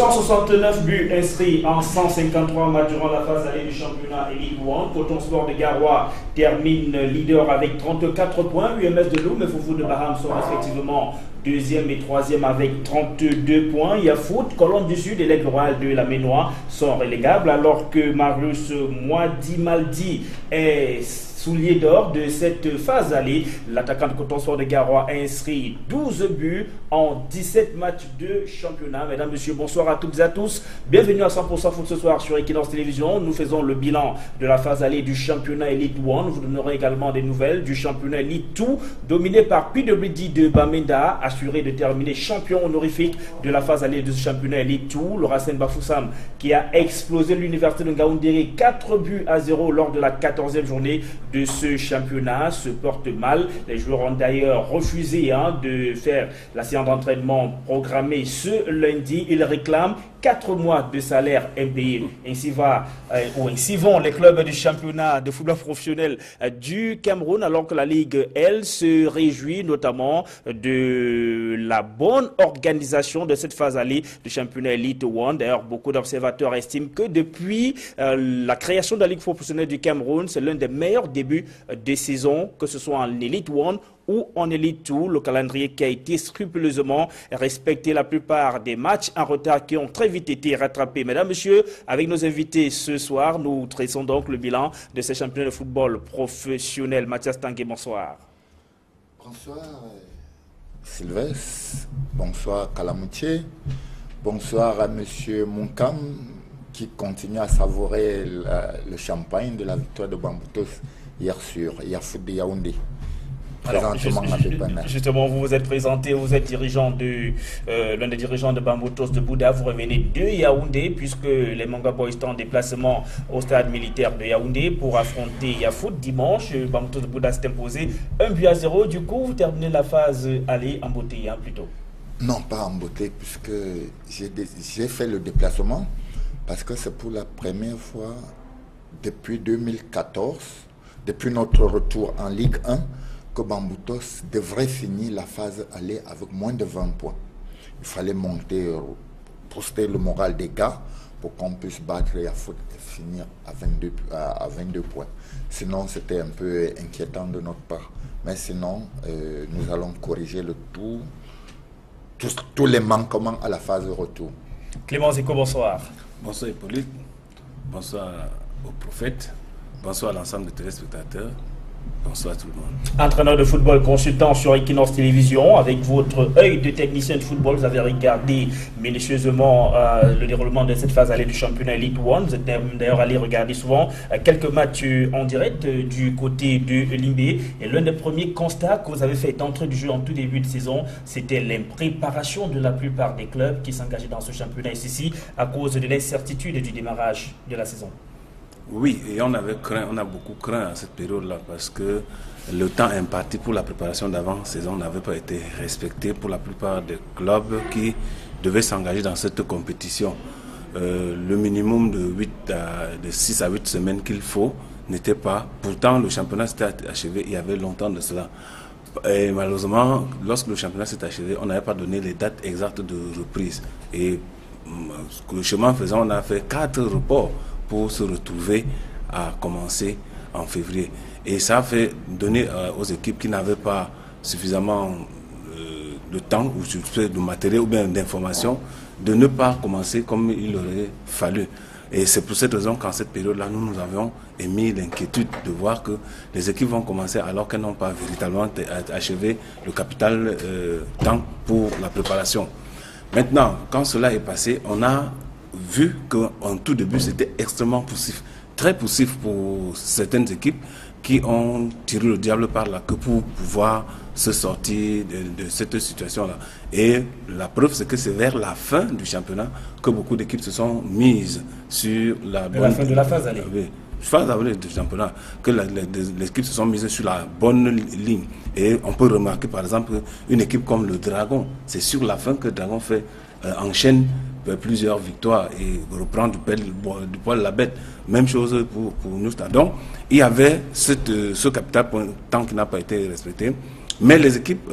269 buts inscrits en 153 matchs durant la phase allée du championnat Elite 1. Coton Sport de Garoua termine leader avec 34 points. UMS de Loum et Foufou de Baham sont respectivement deuxième et troisième avec 32 points. Yafoot, Colombe du Sud et l'Aigle Royal de la Ménois sont relégables, alors que Marius Moadi Maldi est soulier d'or de cette phase allée. L'attaquant de Coton Sport de Garoua a inscrit 12 buts en 17 matchs de championnat. Mesdames, Messieurs, bonsoir à toutes et à tous. Bienvenue à 100% Foot ce soir sur Equinox Télévision. Nous faisons le bilan de la phase allée du championnat Elite 1. Nous vous donnerons également des nouvelles du championnat Elite 2, dominé par PWD de Bamenda, assuré de terminer champion honorifique de la phase allée du championnat Elite 2. Le Racine Bafoussam, qui a explosé l'université de Ngaoundéré 4-0 lors de la 14e journée de ce championnat, se porte mal. Les joueurs ont d'ailleurs refusé de faire la séance d'entraînement programmée ce lundi. Ils réclament 4 mois de salaire impayé. Ainsi vont les clubs du championnat de football professionnel du Cameroun, alors que la Ligue, elle, se réjouit notamment de la bonne organisation de cette phase allée du championnat Elite 1. D'ailleurs, beaucoup d'observateurs estiment que depuis la création de la Ligue professionnelle du Cameroun, c'est l'un des meilleurs débuts de saison, que ce soit en Elite 1 ou en Elite 2, le calendrier qui a été scrupuleusement respecté, la plupart des matchs en retard qui ont très vite été rattrapés. Mesdames, Messieurs, avec nos invités ce soir, nous traitons donc le bilan de ces championnats de football professionnel. Mathias Tanguay, bonsoir. Bonsoir Sylvestre, bonsoir Kalamoutier, bonsoir à Monsieur Moukam qui continue à savourer le champagne de la victoire de Bamboutos hier sur Yafoot de Yaoundé. Alors, justement, vous vous êtes présenté, vous êtes dirigeant de l'un des dirigeants de Bamboutos de Bouddha. Vous revenez de Yaoundé puisque les Manga Boys sont en déplacement au stade militaire de Yaoundé pour affronter Yafoot dimanche. Bamboutos de Bouddha s'est imposé 1-0. Du coup, vous terminez la phase aller en beauté, plutôt. Non, pas en beauté, puisque j'ai fait le déplacement parce que c'est pour la première fois depuis 2014, depuis notre retour en Ligue 1, que Bamboutos devrait finir la phase aller avec moins de 20 points. Il fallait monter, poster le moral des gars pour qu'on puisse battre Yafoot et finir à 22 points. Sinon, c'était un peu inquiétant de notre part. Mais sinon, nous allons corriger le tout, tous les manquements à la phase de retour. Clément Zico, bonsoir. Bonsoir Hippolyte, bonsoir au prophète, bonsoir à l'ensemble des téléspectateurs. Bonsoir tout le monde. Entraîneur de football, consultant sur Equinox Télévision, avec votre œil de technicien de football, vous avez regardé minutieusement le déroulement de cette phase allée du championnat Elite 1. Vous êtes d'ailleurs allé regarder souvent quelques matchs en direct du côté de Limbé. Et l'un des premiers constats que vous avez fait d'entrée du jeu en tout début de saison, c'était l'impréparation de la plupart des clubs qui s'engageaient dans ce championnat ici à cause de l'incertitude du démarrage de la saison. Oui, et on a beaucoup craint à cette période-là parce que le temps imparti pour la préparation d'avant-saison n'avait pas été respecté pour la plupart des clubs qui devaient s'engager dans cette compétition. Le minimum de 6 à 8 semaines qu'il faut n'était pas. Pourtant, le championnat s'était achevé il y avait longtemps de cela. Et malheureusement, lorsque le championnat s'est achevé, on n'avait pas donné les dates exactes de reprise. Et le chemin faisant, on a fait 4 reports pour se retrouver à commencer en février. Et ça a fait donner aux équipes qui n'avaient pas suffisamment de temps ou de matériel ou bien d'informations de ne pas commencer comme il aurait fallu. Et c'est pour cette raison qu'en cette période-là, nous avions émis l'inquiétude de voir que les équipes vont commencer alors qu'elles n'ont pas véritablement achevé le capital temps pour la préparation. Maintenant, quand cela est passé, on a vu qu'en tout début, c'était extrêmement poussif, très poussif pour certaines équipes qui ont tiré le diable par la queue pour pouvoir se sortir de cette situation-là. Et la preuve, c'est que c'est vers la fin du championnat que beaucoup d'équipes se sont mises sur la fin de la phase allée. Phase allée du championnat, que les équipes se sont mises sur la bonne ligne. Et on peut remarquer, par exemple, une équipe comme le Dragon. C'est sur la fin que le Dragon enchaîne plusieurs victoires et reprend du poil la bête. Même chose pour nous. Donc, il y avait ce capital pour un temps qui n'a pas été respecté. Mais les équipes,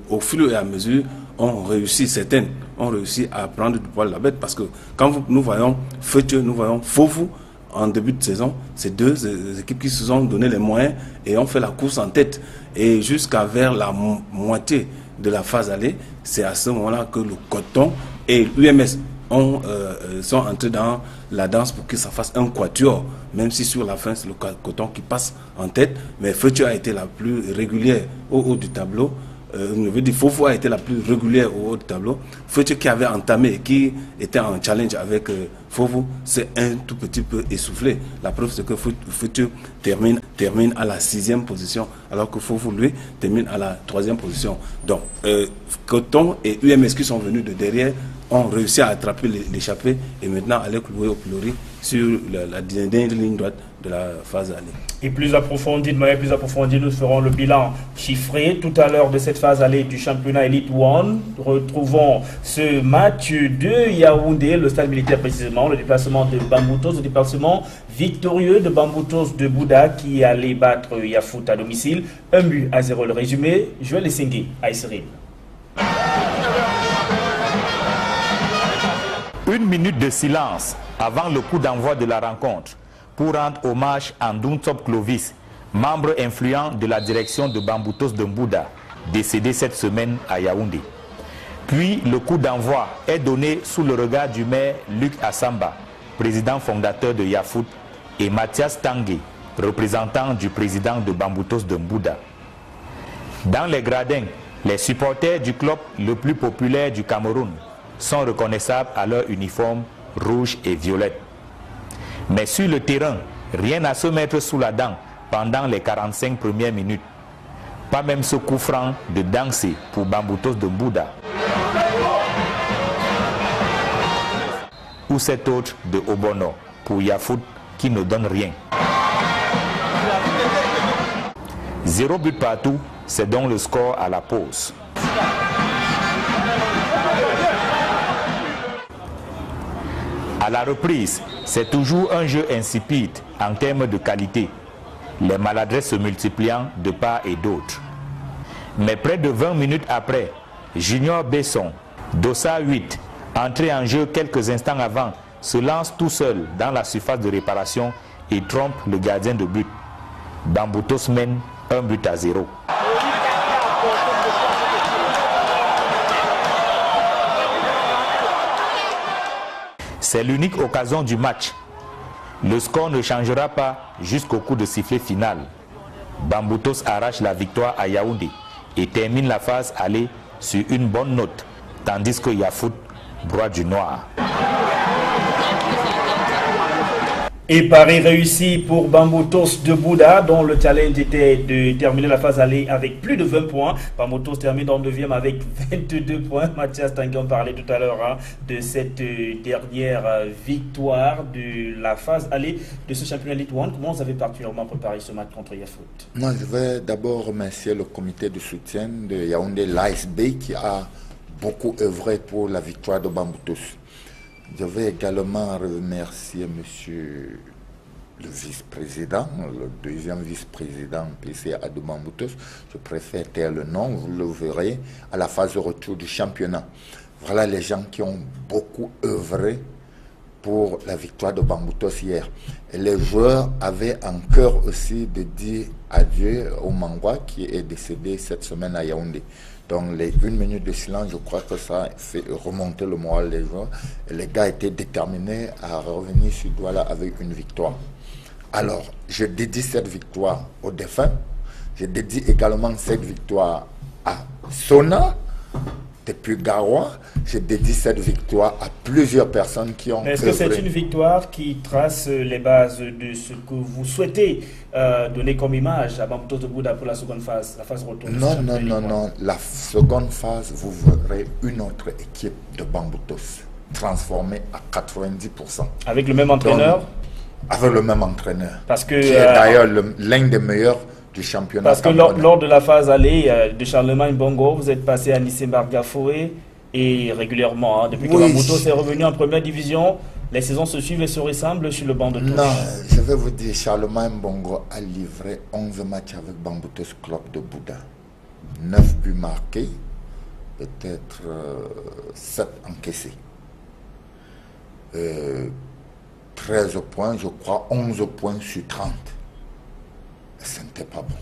au fur et à mesure, ont réussi, certaines ont réussi à prendre du poil la bête, parce que quand nous voyons Feutu, nous voyons Fofu, en début de saison, c'est deux équipes qui se sont donné les moyens et ont fait la course en tête. Et jusqu'à vers la moitié de la phase aller, c'est à ce moment-là que le Coton et l'UMS sont entrés dans la danse pour que ça fasse un quatuor, même si sur la fin c'est le Coton qui passe en tête, mais Feutu a été la plus régulière au haut du tableau. Je veux dire, Fofu a été la plus régulière au haut du tableau. Feutu qui avait entamé, qui était en challenge avec Fofu, c'est un tout petit peu essoufflé. La preuve, c'est que Feutu termine à la 6e position, alors que Fofu, lui, termine à la 3e position. Donc, Coton et UMS qui sont venus de derrière ont réussi à attraper l'échappée et maintenant aller clouer au pilori sur la dernière ligne droite de la phase aller. Et plus approfondi, de manière plus approfondie, nous ferons le bilan chiffré tout à l'heure de cette phase aller du championnat Elite One. Retrouvons ce match de Yaoundé, le stade militaire précisément, le déplacement de Bamboutos, le déplacement victorieux de Bamboutos de Bouddha qui allait battre Yafoot à domicile. 1-0 le résumé. Joël Essengue à Esserine. 1 minute de silence avant le coup d'envoi de la rencontre pour rendre hommage à Ndountsop Clovis, membre influent de la direction de Bamboutos de Mbouda, décédé cette semaine à Yaoundé. Puis le coup d'envoi est donné sous le regard du maire Luc Assamba, président fondateur de Yafoot, et Mathias Tanguay, représentant du président de Bamboutos de Mbouda. Dans les gradins, les supporters du club le plus populaire du Cameroun sont reconnaissables à leur uniforme rouge et violette. Mais sur le terrain, rien à se mettre sous la dent pendant les 45 premières minutes. Pas même ce coup franc de danser pour Bamboutos de Mbouda. Ou cet autre de Obono pour Yafoot qui ne donne rien. 0 but partout, c'est donc le score à la pause. À la reprise, c'est toujours un jeu insipide en termes de qualité, les maladresses se multipliant de part et d'autre. Mais près de 20 minutes après, Junior Besson, Dossa 8, entré en jeu quelques instants avant, se lance tout seul dans la surface de réparation et trompe le gardien de but. Bamboutos mène 1-0. C'est l'unique occasion du match. Le score ne changera pas jusqu'au coup de sifflet final. Bamboutos arrache la victoire à Yaoundé et termine la phase aller sur une bonne note, tandis que Yafoot broie du noir. Et pari réussi pour Bamboutos de Bouddha, dont le challenge était de terminer la phase aller avec plus de 20 points. Bamboutos termine en 9e avec 22 points. Mathias Tanguay, on parlait tout à l'heure de cette dernière victoire de la phase aller de ce championnat Elite One. Comment vous avez particulièrement préparé ce match contre Yafoot? Moi, je vais d'abord remercier le comité de soutien de Yaoundé, l'ASB, qui a beaucoup œuvré pour la victoire de Bamboutos. Je vais également remercier monsieur le vice-président, le deuxième vice-président PCA de Bamboutos. Je préfère taire le nom, vous le verrez à la phase de retour du championnat. Voilà les gens qui ont beaucoup œuvré pour la victoire de Bamboutos hier. Et les joueurs avaient en cœur aussi de dire adieu au Mangwa qui est décédé cette semaine à Yaoundé. Donc les 1 minute de silence, je crois que ça fait remonter le moral des joueurs. Et les gars étaient déterminés à revenir sur Douala avec une victoire. Alors, je dédie cette victoire aux défunts. Je dédie également cette victoire à Sona, depuis Garoua. Je dédie cette victoire à plusieurs personnes qui ont... Est-ce que c'est une victoire qui trace les bases de ce que vous souhaitez donner comme image à Bamboutos de Bouddha pour la seconde phase, la phase retour? Non. La seconde phase, vous verrez une autre équipe de Bamboutos transformée à 90%. Avec le même entraîneur? Donc, avec le même entraîneur. Parce que... qui est d'ailleurs l'un des meilleurs du championnat. Parce que lors de la phase aller de Charlemagne Bongo, vous êtes passé à Nissembar Gafoé et régulièrement, depuis que Bamboutos est revenu en première division, les saisons se suivent et se ressemblent sur le banc de touche. Non, je vais vous dire, Charlemagne Bongo a livré 11 matchs avec Bamboutos Club de Bouddha. 9 buts marqués, peut-être 7 encaissés. 13 points, je crois, 11 points sur 30. Et ce n'était pas bon.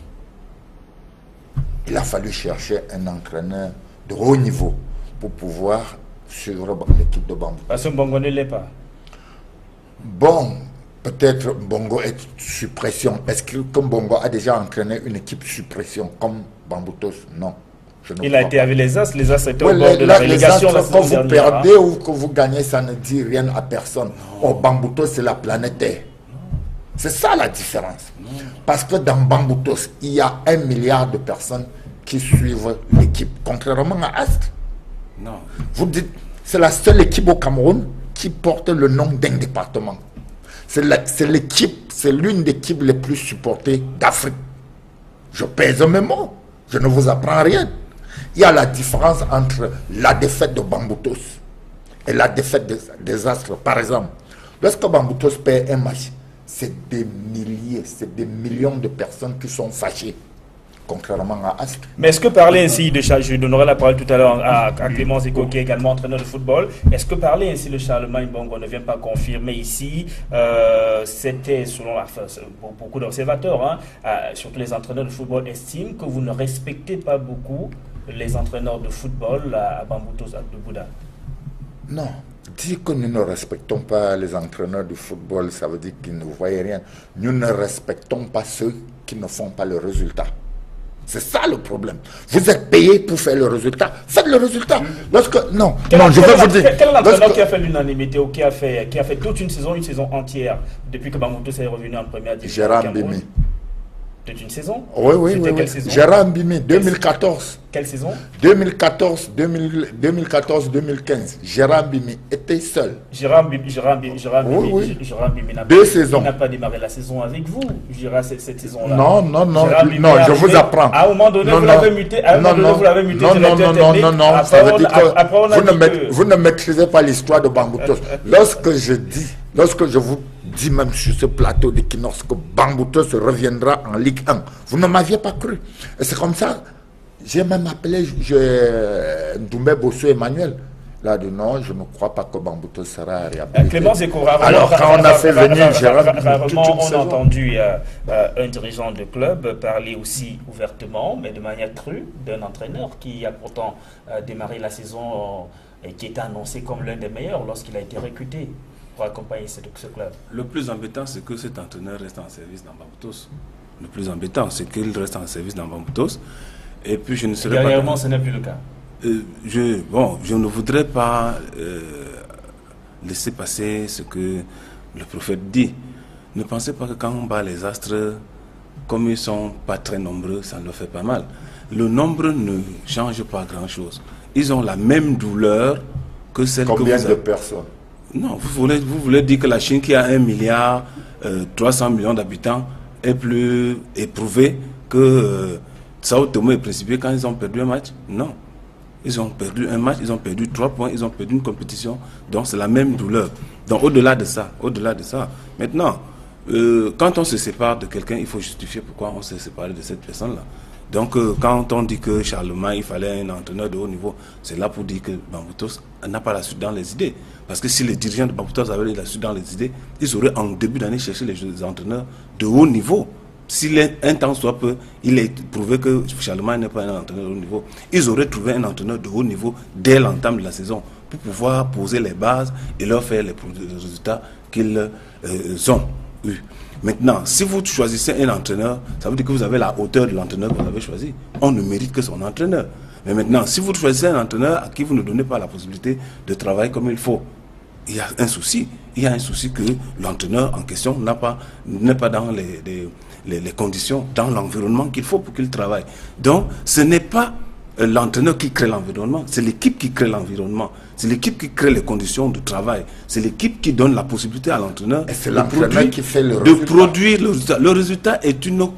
Il a fallu chercher un entraîneur de haut niveau pour pouvoir suivre l'équipe de Bamboutos. Parce que Bongo ne l'est pas. Bon, peut-être Bongo est sous pression. Est-ce que comme Bongo a déjà entraîné une équipe sous pression comme Bamboutos? Non. Il a été avec les As étaient oui, au bord de la relégation. Quand vous perdez ou que vous gagnez, ça ne dit rien à personne. Oh, Bamboutos, c'est la planète Terre. C'est ça la différence. Parce que dans Bamboutos, il y a 1 milliard de personnes qui suivent l'équipe, contrairement à Astre. Non. Vous dites, c'est la seule équipe au Cameroun qui porte le nom d'un département. C'est l'équipe, c'est l'une des équipes les plus supportées d'Afrique. Je pèse mes mots, je ne vous apprends rien. Il y a la différence entre la défaite de Bamboutos et la défaite des Astres. Par exemple, lorsque Bamboutos perd un match, c'est des milliers, c'est des millions de personnes qui sont fâchées, contrairement à Astre. Mais est-ce que parler ainsi de Charles, je donnerai la parole tout à l'heure à Clément Zeko, qui est également entraîneur de football, est-ce que parler ainsi de Charlemagne Bongo ne vient pas confirmer ici, c'était selon beaucoup d'observateurs, surtout les entraîneurs de football estiment que vous ne respectez pas beaucoup les entraîneurs de football à Bamboutos de Bouddha? Non. Dire que nous ne respectons pas les entraîneurs de football, ça veut dire qu'ils ne voient rien. Nous ne respectons pas ceux qui ne font pas le résultat. C'est ça le problème. Vous êtes payé pour faire le résultat. Faites le résultat. Je vais vous dire. Quel entraîneur qui a fait l'unanimité ou qui a fait toute une saison entière depuis que Bamboutos est revenu en première division? Gérard Bimi. Toute une saison? Oui. Quelle saison? Gérard Bimi, 2014. Quelle saison? 2014-2015. Gérard Bimi était seul. Gérard Bimi n'a pas démarré la saison avec vous, cette saison-là. Non, je vous apprends. À un moment donné, vous l'avez muté. Non, ça veut dire que vous ne maîtrisez pas l'histoire de Bamboutos. Lorsque je vous dis même sur ce plateau d'Equinox que Bamboutos reviendra en Ligue 1, vous ne m'aviez pas cru. Et c'est comme ça. J'ai même appelé Ndoumbe Bosso Emmanuel. Là, non, je ne crois pas que Bamboutos sera réhabilité. Clément Zeko, alors, quand on a fait venir Gérard, rarement on a entendu un dirigeant de club parler aussi ouvertement, mais de manière crue, d'un entraîneur qui a pourtant démarré la saison et qui était annoncé comme l'un des meilleurs lorsqu'il a été recruté pour accompagner ce club. Le plus embêtant, c'est que cet entraîneur reste en service dans Bamboutos. Le plus embêtant, c'est qu'il reste en service dans Bamboutos. Et puis je ne serais pas... Dernièrement, ce n'est plus le cas. Je ne voudrais pas laisser passer ce que le prophète dit. Ne pensez pas que quand on bat les Astres, comme ils ne sont pas très nombreux, ça leur fait pas mal. Le nombre ne change pas grand-chose. Ils ont la même douleur que celle que vous avez. Combien de personnes? Non, vous voulez dire que la Chine, qui a 1,3 milliard d'habitants, est plus éprouvée que Sao Tomé et Principe quand ils ont perdu un match? Non. Ils ont perdu un match, ils ont perdu 3 points, ils ont perdu une compétition. Donc c'est la même douleur. Donc au-delà de ça, maintenant, quand on se sépare de quelqu'un, il faut justifier pourquoi on s'est séparé de cette personne-là. Donc quand on dit que Charlemagne, il fallait un entraîneur de haut niveau, c'est là pour dire que Bamboutos n'a pas la suite dans les idées. Parce que si les dirigeants de Bamboutos avaient la suite dans les idées, ils auraient en début d'année cherché les entraîneurs de haut niveau. S'il est un temps soit peu, il est prouvé que Charlemagne n'est pas un entraîneur de haut niveau. Ils auraient trouvé un entraîneur de haut niveau dès l'entame de la saison pour pouvoir poser les bases et leur faire les résultats qu'ils ont eu. Maintenant, si vous choisissez un entraîneur, ça veut dire que vous avez la hauteur de l'entraîneur que vous avez choisi. On ne mérite que son entraîneur. Mais maintenant, si vous choisissez un entraîneur à qui vous ne donnez pas la possibilité de travailler comme il faut, il y a un souci. Il y a un souci que l'entraîneur en question n'est pas dans les conditions, dans l'environnement qu'il faut pour qu'il travaille. Donc, ce n'est pas l'entraîneur qui crée l'environnement, c'est l'équipe qui crée l'environnement. C'est l'équipe qui crée les conditions de travail. C'est l'équipe qui donne la possibilité à l'entraîneur de produire le résultat. Le résultat est une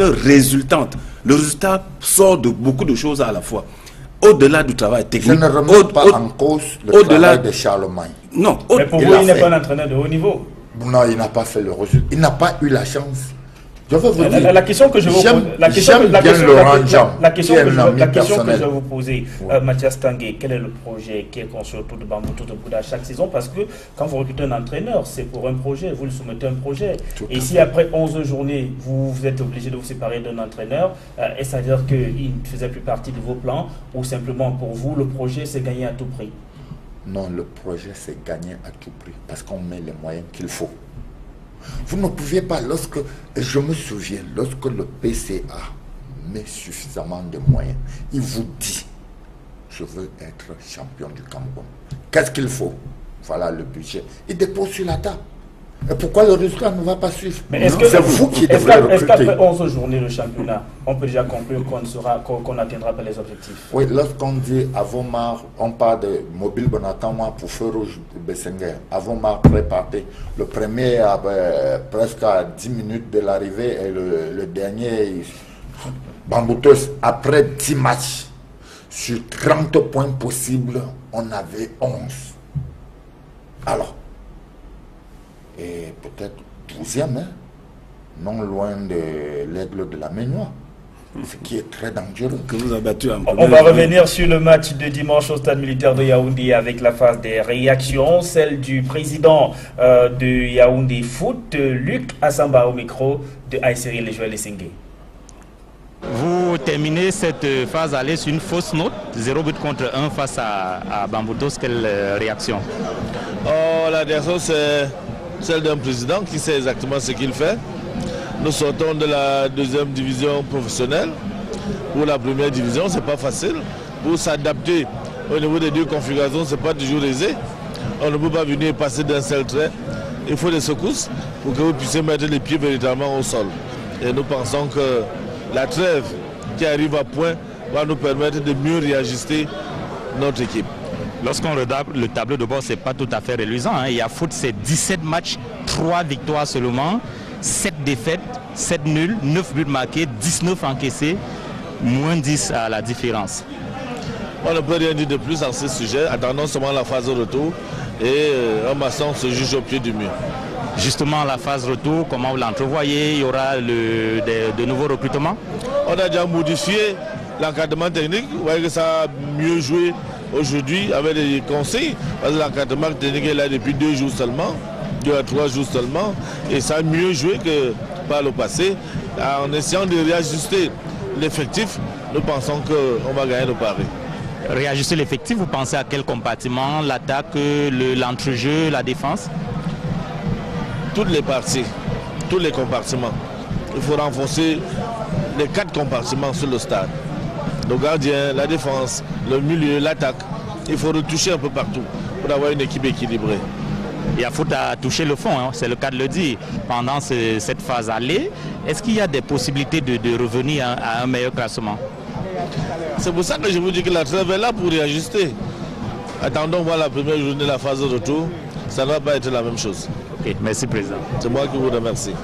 résultante. Le résultat sort de beaucoup de choses à la fois. Au-delà du travail technique. Je ne remets pas en cause le travail de Charlemagne. Non. Mais pour vous, il n'est pas un entraîneur de haut niveau. Non, il n'a pas fait le résultat. Il n'a pas eu la chance Je veux vous dire, la question que je vous pose, la question que je vais vous poser, Mathias Tanguay, quel est le projet qui est conçu autour de Bamboutos de Bouddha chaque saison? Parce que quand vous recrutez un entraîneur, c'est pour un projet, vous lui soumettez un projet. Et si après 11 journées, vous êtes obligé de vous séparer d'un entraîneur, est-ce à dire qu'il ne faisait plus partie de vos plans, ou simplement pour vous, le projet c'est gagner à tout prix? Non, le projet c'est gagner à tout prix, parce qu'on met les moyens qu'il faut. Vous ne pouviez pas, je me souviens, lorsque le PCA met suffisamment de moyens, il vous dit, je veux être champion du Cameroun. Qu'est-ce qu'il faut? Voilà le budget. Il dépose sur la table. Et pourquoi le résultat ne va pas suivre? C'est vous qui devrez recruter. Est-ce qu'après 11 journées de championnat, on peut déjà conclure qu'on n'atteindra pas les objectifs? Oui, lorsqu'on dit Avomar, on parle de Mobile Bonatama pour Feu Rouge de Bessenguer. Avomar préparé. Le premier presque à 10 minutes de l'arrivée et le dernier Bamboutos. Après 10 matchs, sur 30 points possibles, on avait 11. Alors, et peut-être 12e, hein, non loin de l'Aigle de la Ménois, ce qui est très dangereux. Que vous avez battu on va revenir sur le match de dimanche au stade militaire de Yaoundé avec la phase des réactions, celle du président de Yaoundé Foot, Luc Assamba au micro de Aïsseri les Joël Essengé. Vous terminez cette phase aller sur une fausse note, 0 but contre 1 face à Bamboutos. Quelle réaction? La réaction c'est celle d'un président qui sait exactement ce qu'il fait. Nous sortons de la deuxième division professionnelle. Pour la première division, c'est pas facile. Pour s'adapter au niveau des deux configurations, c'est pas toujours aisé. On ne peut pas venir passer d'un seul trait. Il faut des secousses pour que vous puissiez mettre les pieds véritablement au sol. Et nous pensons que la trêve qui arrive à point va nous permettre de mieux réajuster notre équipe. Lorsqu'on regarde le tableau de bord, ce n'est pas tout à fait reluisant. Il y a foot, c'est 17 matchs, 3 victoires seulement, 7 défaites, 7 nuls, 9 buts marqués, 19 encaissés, moins 10 à la différence. On ne peut rien dire de plus à ce sujet. Attendons seulement la phase de retour et un maçon se juge au pied du mur. Justement, la phase retour, comment vous l'entrevoyez? Il y aura de nouveaux recrutements? On a déjà modifié l'encadrement technique. Vous voyez que ça a mieux joué aujourd'hui avec des conseils. Parce que l'encadrement technique est là depuis 2 jours seulement, 2 à 3 jours seulement. Et ça a mieux joué que par le passé. En essayant de réajuster l'effectif, nous pensons qu'on va gagner le pari. Réajuster l'effectif, vous pensez à quel compartiment? L'attaque, l'entrejeu, la défense? Toutes les parties, tous les compartiments. Il faut renforcer les 4 compartiments sur le stade. Le gardien, la défense, le milieu, l'attaque. Il faut retoucher un peu partout pour avoir une équipe équilibrée. Il y a foot à toucher le fond, hein, c'est le cas de le dire. Pendant cette phase aller, est-ce qu'il y a des possibilités de revenir à un meilleur classement? C'est pour ça que je vous dis que la trêve est là pour réajuster. Attendons voir la première journée de la phase de retour. Ça ne va pas être la même chose. Ok, merci président. C'est moi qui vous remercie.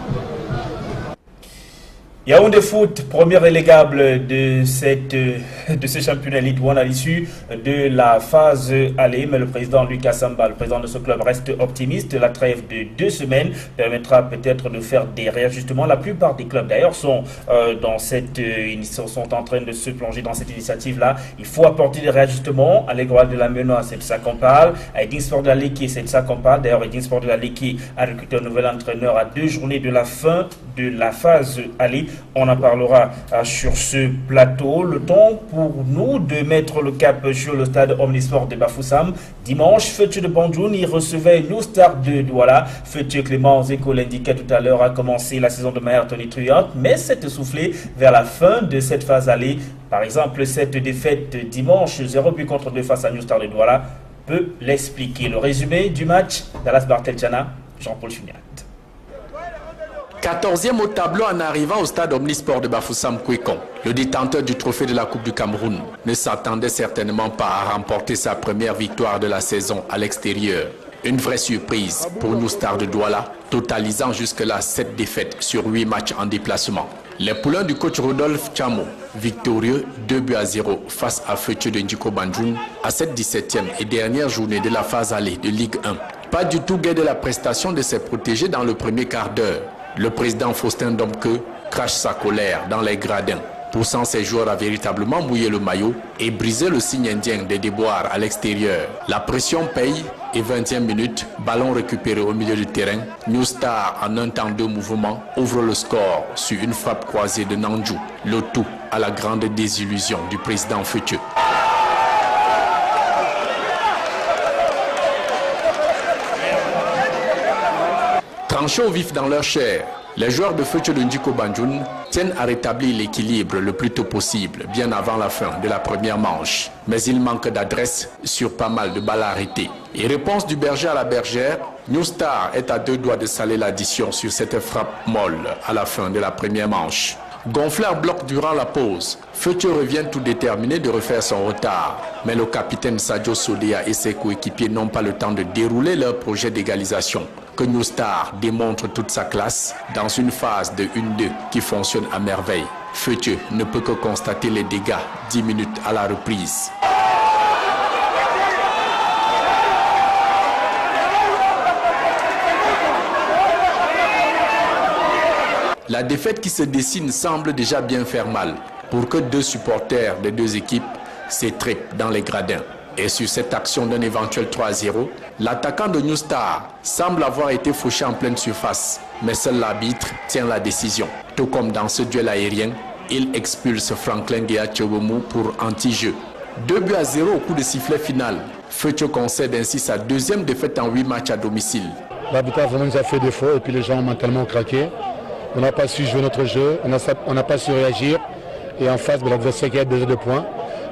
Yaoundé Foot, premier relégable de ce championnat Elite One à l'issue de la phase aller. Mais le président Lucas Samba, le président de ce club, reste optimiste. La trêve de 2 semaines permettra peut-être de faire des réajustements. La plupart des clubs d'ailleurs sont en train de se plonger dans cette initiative-là. Il faut apporter des réajustements. À l'Aigle de la Ménois, c'est de ça qu'on parle. À Edin Sport de la Ligue, c'est de ça qu'on parle. D'ailleurs, Edin Sport de la Ligue a recruté un nouvel entraîneur à 2 journées de la fin de la phase aller. On en parlera sur ce plateau. Le temps pour nous de mettre le cap sur le stade Omnisport de Bafoussam. Dimanche, Feutu de Bandjoun, il recevait New Star de Douala. Feutu Clément Zeko l'indiquait tout à l'heure, a commencé la saison de manière tonitruante, mais s'est essoufflé vers la fin de cette phase aller. Par exemple, cette défaite dimanche, 0 but contre 2 face à New Star de Douala, peut l'expliquer. Le résumé du match, Dallas Bartelchana, Jean-Paul Chuniat. 14e au tableau en arrivant au stade Omnisport de Bafoussam Kwekon. Le détenteur du trophée de la Coupe du Cameroun ne s'attendait certainement pas à remporter sa première victoire de la saison à l'extérieur. Une vraie surprise pour New Star de Douala, totalisant jusque-là 7 défaites sur 8 matchs en déplacement. Les poulains du coach Rodolphe Chamo, victorieux 2-0 face à Feutu de Ndjiko Bandjoun à cette 17e et dernière journée de la phase aller de Ligue 1. Pas du tout gai de la prestation de ses protégés dans le premier quart d'heure. Le président Faustin Domke crache sa colère dans les gradins, poussant ses joueurs à véritablement mouiller le maillot et briser le signe indien des déboires à l'extérieur. La pression paye et 20e minute, ballon récupéré au milieu du terrain. New Star, en un temps 2 mouvements, ouvre le score sur une frappe croisée de Nanju. Le tout à la grande désillusion du président Futhieu. Tranchés au vif dans leur chair, les joueurs de Futhieu de Ndiko Banjoun tiennent à rétablir l'équilibre le plus tôt possible, bien avant la fin de la première manche. Mais il manque d'adresse sur pas mal de balles arrêtées. Et réponse du berger à la bergère, New Star est à 2 doigts de saler l'addition sur cette frappe molle à la fin de la première manche. Gonfleur bloque durant la pause. Futhieu revient tout déterminé de refaire son retard. Mais le capitaine Sadio Sodea et ses coéquipiers n'ont pas le temps de dérouler leur projet d'égalisation. Que New Star démontre toute sa classe dans une phase de 1-2 qui fonctionne à merveille. Futhieu ne peut que constater les dégâts 10 minutes à la reprise. La défaite qui se dessine semble déjà bien faire mal pour que 2 supporters des 2 équipes s'étripent dans les gradins. Et sur cette action d'un éventuel 3-0, l'attaquant de New Star semble avoir été fauché en pleine surface. Mais seul l'arbitre tient la décision. Tout comme dans ce duel aérien, il expulse Franklin Guéa-Tchobomu pour anti-jeu. 2-0 au coup de sifflet final. Futhieu concède ainsi sa 2e défaite en 8 matchs à domicile. L'arbitrage vraiment nous a fait défaut et puis les gens ont mentalement craqué. On n'a pas su jouer notre jeu, on n'a pas su réagir. Et en face, l'adversaire qui a besoin de points,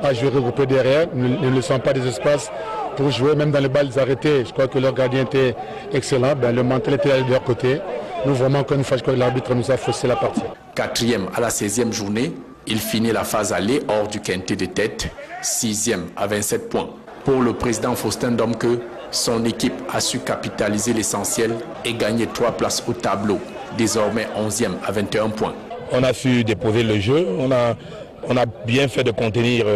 a joué regroupé derrière, ne laissant pas des espaces pour jouer, même dans les balles arrêtées. Je crois que leur gardien était excellent, le mental était de leur côté. Nous, vraiment, encore une fois, je crois que l'arbitre nous a faussé la partie. 4e à la 16e journée, il finit la phase aller hors du quintet de tête, 6e à 27 points. Pour le président Faustin Domke, son équipe a su capitaliser l'essentiel et gagner 3 places au tableau. Désormais 11e à 21 points. On a su déposer le jeu, on a bien fait de contenir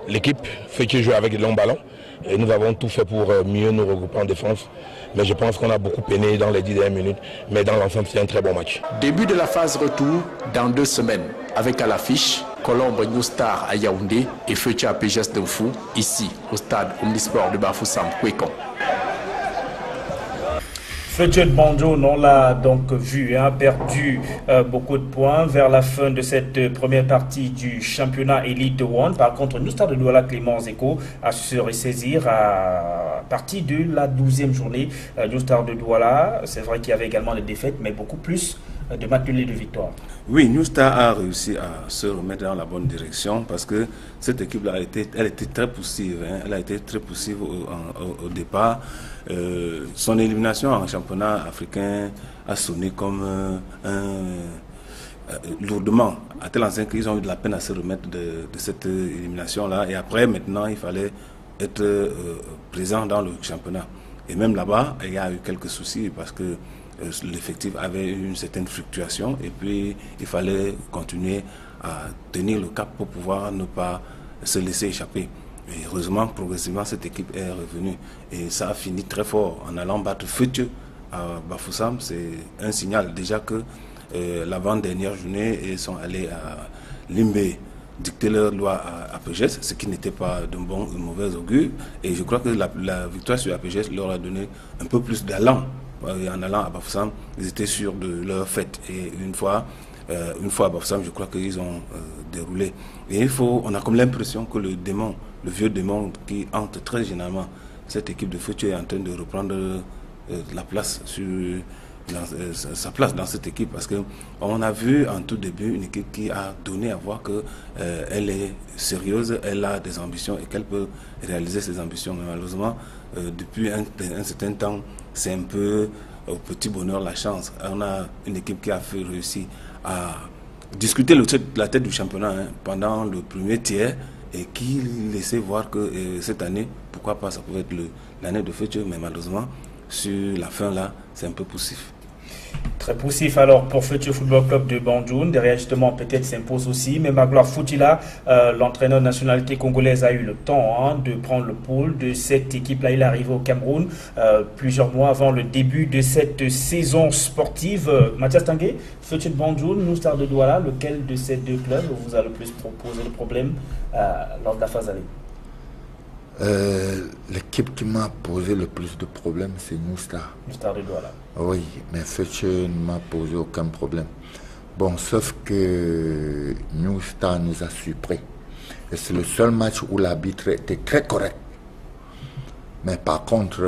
l'équipe, fait que jouer avec de longs ballons. Et nous avons tout fait pour mieux nous regrouper en défense. Mais je pense qu'on a beaucoup peiné dans les 10 dernières minutes. Mais dans l'ensemble, c'est un très bon match. Début de la phase retour dans 2 semaines. Avec à l'affiche Colombe New Star à Yaoundé et Futhieu APGS de Fou, ici au stade Omnisport de Bafoussam Kwekon. Futhieu de Banjoun, on l'a donc vu, perdu beaucoup de points vers la fin de cette première partie du championnat Elite 1. Par contre, New Star de Douala, Clément Zeko a su se ressaisir à partir de la 12e journée. New Star de Douala, c'est vrai qu'il y avait également des défaites, mais beaucoup plus de matchs nuls et de victoires. Oui, New Star a réussi à se remettre dans la bonne direction parce que cette équipe-là, elle était très poussive. Elle a été très poussive au départ. Son élimination en championnat africain a sonné comme lourdement, à tel enseigne qu'ils ont eu de la peine à se remettre de cette élimination-là. Et après, maintenant, il fallait être présent dans le championnat. Et même là-bas, il y a eu quelques soucis parce que l'effectif avait une certaine fluctuation et puis il fallait continuer à tenir le cap pour pouvoir ne pas se laisser échapper. Et heureusement, progressivement, cette équipe est revenue et ça a fini très fort en allant battre Futhieu à Bafoussam. C'est un signal déjà que l'avant-dernière journée, ils sont allés à Limbé dicter leur loi à APGS, ce qui n'était pas d'un bon ou mauvais augure. Et je crois que la victoire sur APGS leur a donné un peu plus d'allant. En allant à Bafoussam, ils étaient sûrs de leur fête. Et une fois à Bafoussam, je crois qu'ils ont déroulé. Et on a comme l'impression que le vieux démon qui hante très généralement cette équipe de Futhieu est en train de reprendre la place sa place dans cette équipe, parce qu'on a vu en tout début une équipe qui a donné à voir qu'elle est sérieuse, elle a des ambitions et qu'elle peut réaliser ses ambitions. Mais malheureusement, depuis un certain temps, c'est un peu au petit bonheur la chance. On a une équipe qui a réussi à discuter la tête du championnat pendant le premier tiers et qui laissait voir que cette année, pourquoi pas, ça pouvait être l'année de Futhieu, mais malheureusement, sur la fin là, c'est un peu poussif. Très poussif alors pour Futur Football Club de Bandjoun. Des réajustements peut-être s'imposent aussi, mais Magloire Foutila, l'entraîneur de nationalité congolaise, a eu le temps de prendre le pôle de cette équipe-là. Il est arrivé au Cameroun plusieurs mois avant le début de cette saison sportive. Mathias Tanguay, Futur Bandjoun, New Star de Douala, lequel de ces deux clubs vous a le plus posé le problème lors de la phase aller? L'équipe qui m'a posé le plus de problèmes, c'est New Star. New Star de Douala. Oui, mais Futur ne m'a posé aucun problème. Bon, sauf que New Star nous a surpris. Et c'est le seul match où l'arbitre était très correct. Mais par contre,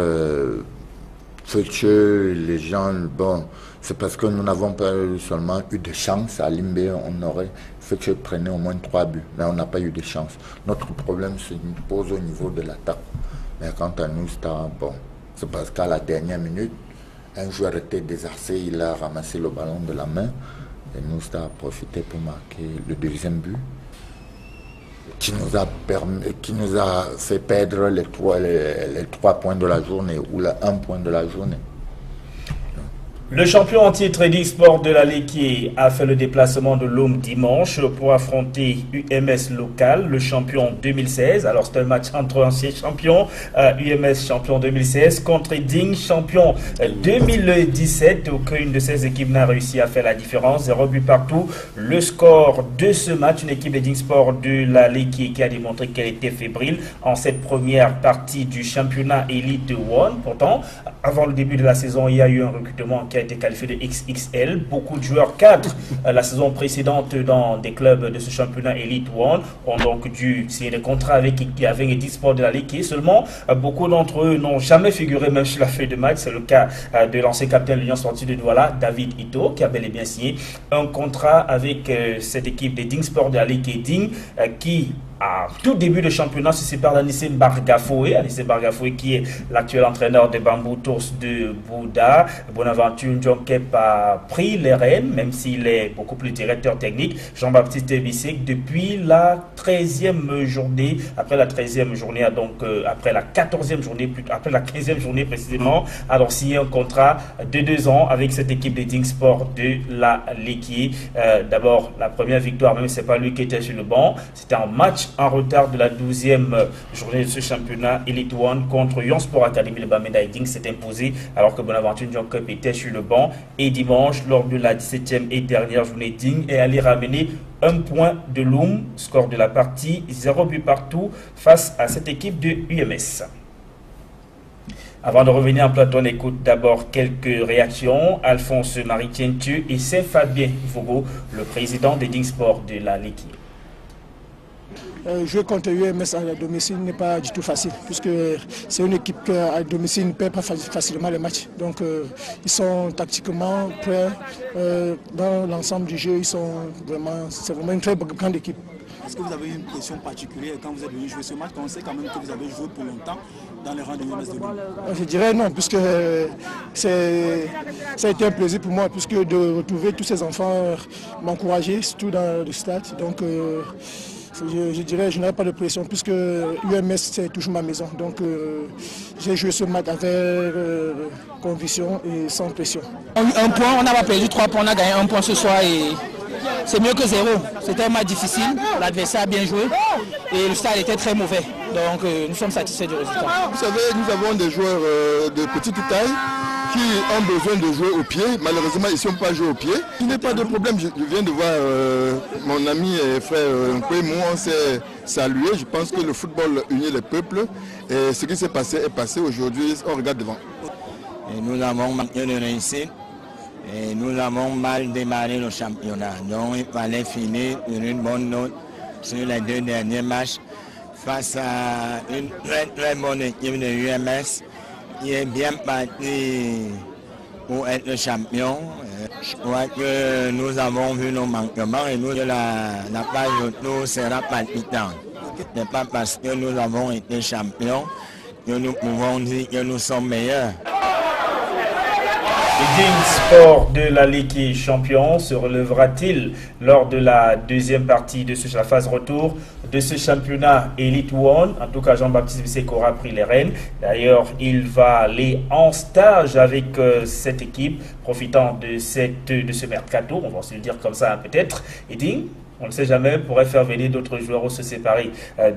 Futur, les gens, bon, c'est parce que nous n'avons pas seulement eu de chance. À Limbé, on aurait Futur prenait au moins 3 buts. Mais on n'a pas eu de chance. Notre problème se pose au niveau de l'attaque. Mais quant à New Star, bon, c'est parce qu'à la dernière minute, un joueur était désarçé, il a ramassé le ballon de la main et New Star a profité pour marquer le deuxième but qui nous a fait perdre les 3 points de la journée ou le 1 point de la journée. Le champion en titre Trading Sport de la Léquier a fait le déplacement de l'Homme dimanche pour affronter UMS local, le champion 2016. Alors c'est un match entre anciens champions, UMS champion 2016 contre Ding champion 2017. Aucune de ces équipes n'a réussi à faire la différence. 0 but partout. Le score de ce match, une équipe de Ding Sport de la Léquier qui a démontré qu'elle était fébrile en cette première partie du championnat Elite 1. Pourtant, avant le début de la saison, il y a eu un recrutement qui a été qualifié de XXL. Beaucoup de joueurs cadres la saison précédente dans des clubs de ce championnat Elite 1 ont donc dû signer des contrats avec les Ding Sport de la Ligue. Seulement, beaucoup d'entre eux n'ont jamais figuré même sur la feuille de match. C'est le cas de l'ancien capitaine de l'Union sportive de Douala, David Ito, qui a bel et bien signé un contrat avec cette équipe des Ding Sport de la Ligue et Ding qui à tout début de championnat se sépare d'Anissé Bargafoué. Anissé Bargafoué qui est l'actuel entraîneur des Bamboutos de Bouddha. Bonaventure Ndjonkep a pris les rênes, même s'il est beaucoup plus directeur technique. Jean-Baptiste Bissek, depuis la 13e journée, après la 13e journée, donc après la 14e journée, après la 15e journée précisément, a donc signé un contrat de 2 ans avec cette équipe des Ding Sport de la Léquier. D'abord, la première victoire, même si ce n'est pas lui qui était sur le banc, c'était un match en retard de la 12e journée de ce championnat Elite 1 contre Yon Sport Academy. Le Bamenda Ding s'est imposé alors que Bonaventure Ndjonkep était sur le banc. Et dimanche, lors de la 17e et dernière journée, Ding est allé ramener 1 point de Loum, score de la partie, 0 but partout face à cette équipe de UMS. Avant de revenir en plateau, on écoute d'abord quelques réactions. Alphonse Marie-Tientu et Saint-Fabien Fogo, le président des Ding Sport de la Léquier. Jouer contre UMS à domicile n'est pas du tout facile, puisque c'est une équipe qui à domicile ne perd pas facilement les matchs. Donc ils sont tactiquement prêts dans l'ensemble du jeu. C'est vraiment une très grande équipe. Est-ce que vous avez eu une pression particulière quand vous êtes venu jouer ce match? On sait quand même que vous avez joué pour longtemps dans les rangs de UMS de Lyon. Je dirais non, puisque ça a été un plaisir pour moi, puisque de retrouver tous ces enfants m'encourager, surtout dans le stade. Donc je dirais, je n'avais pas de pression puisque UMS c'est toujours ma maison. Donc j'ai joué ce match avec conviction et sans pression. Un point, on n'a pas perdu 3 points, on a gagné 1 point ce soir et c'est mieux que 0. C'était un match difficile, l'adversaire a bien joué et le stade était très mauvais. Donc nous sommes satisfaits du résultat. Vous savez, nous avons des joueurs de petite taille qui ont besoin de jouer au pied. Malheureusement, ils ne sont pas joués au pied. Il n'y a pas de problème. Je viens de voir mon ami et frère Nkwe, on s'est salué. Je pense que le football unit les peuples. Et ce qui s'est passé est passé. Aujourd'hui, on regarde devant. Et nous avons manqué de réussite. Et nous avons mal démarré le championnat. Donc il fallait finir une bonne note sur les 2 derniers matchs face à une très bonne équipe de UMS. Il est bien parti pour être le champion. Je crois que nous avons vu nos manquements et la page de tout sera palpitante. Ce n'est pas parce que nous avons été champions que nous pouvons dire que nous sommes meilleurs. Le Sport de la Ligue champion se relèvera-t-il lors de la deuxième partie de la phase retour de ce championnat Elite One? En tout cas, Jean-Baptiste Bissek aura pris les rênes. D'ailleurs, il va aller en stage avec cette équipe, profitant de ce mercato, on va se le dire comme ça peut-être. Et on ne sait jamais, pourrait faire venir d'autres joueurs ou se séparer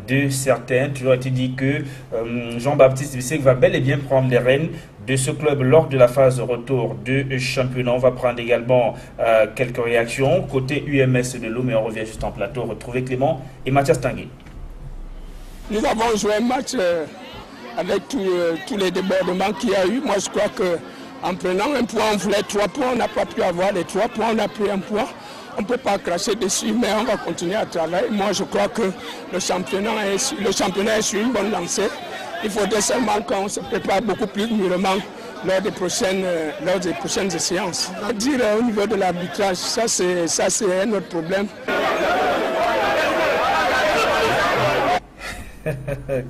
de certains. Toujours été dit que Jean-Baptiste Bissek va bel et bien prendre les rênes de ce club lors de la phase de retour de championnat. On va prendre également quelques réactions côté UMS de l'eau, mais on revient juste en plateau. Retrouver Clément et Mathias Tanguay. Nous avons joué un match avec tous les débordements qu'il y a eu. Moi, je crois qu'en prenant un point, on voulait 3 points. On n'a pas pu avoir les 3 points. On a pris un point. On ne peut pas cracher dessus, mais on va continuer à travailler. Moi, je crois que le championnat est sur une bonne lancée. Il faudrait seulement qu'on se prépare beaucoup plus mûrement lors des prochaines séances. On va dire au niveau de l'arbitrage, ça c'est un autre problème.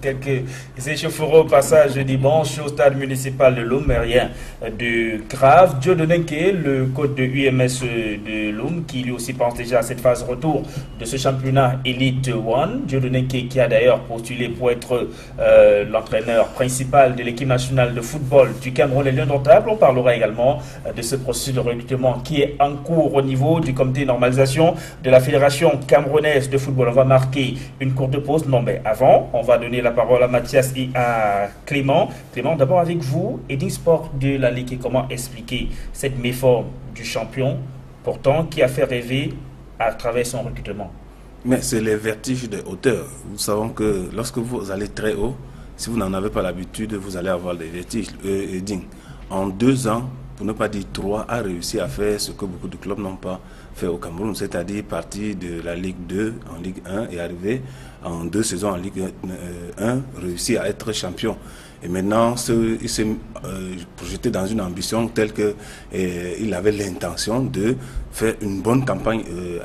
Quelques échauffourées au passage dimanche au stade municipal de Loum, mais rien de grave. Dieudonné, le coach de UMS de Loum, qui lui aussi pense déjà à cette phase retour de ce championnat Elite One. Dieudonné qui a d'ailleurs postulé pour être l'entraîneur principal de l'équipe nationale de football du Cameroun, les Lions d'Ontable. On parlera également de ce processus de recrutement qui est en cours au niveau du comité de normalisation de la Fédération camerounaise de football. On va marquer une courte pause, non mais avant, on va donner la parole à Mathias et à Clément. Clément, d'abord avec vous, Eding Sport de la Ligue, comment expliquer cette méforme du champion, pourtant qui a fait rêver à travers son recrutement? Mais c'est les vertiges de hauteur. Nous savons que lorsque vous allez très haut, si vous n'en avez pas l'habitude, vous allez avoir des vertiges. Eding, en 2 ans, pour ne pas dire 3, a réussi à faire ce que beaucoup de clubs n'ont pas fait au Cameroun, c'est-à-dire partir de la Ligue 2 en Ligue 1 et arriver en 2 saisons en Ligue 1, réussir à être champion. Et maintenant, il s'est projeté dans une ambition telle qu'il avait l'intention de faire une bonne campagne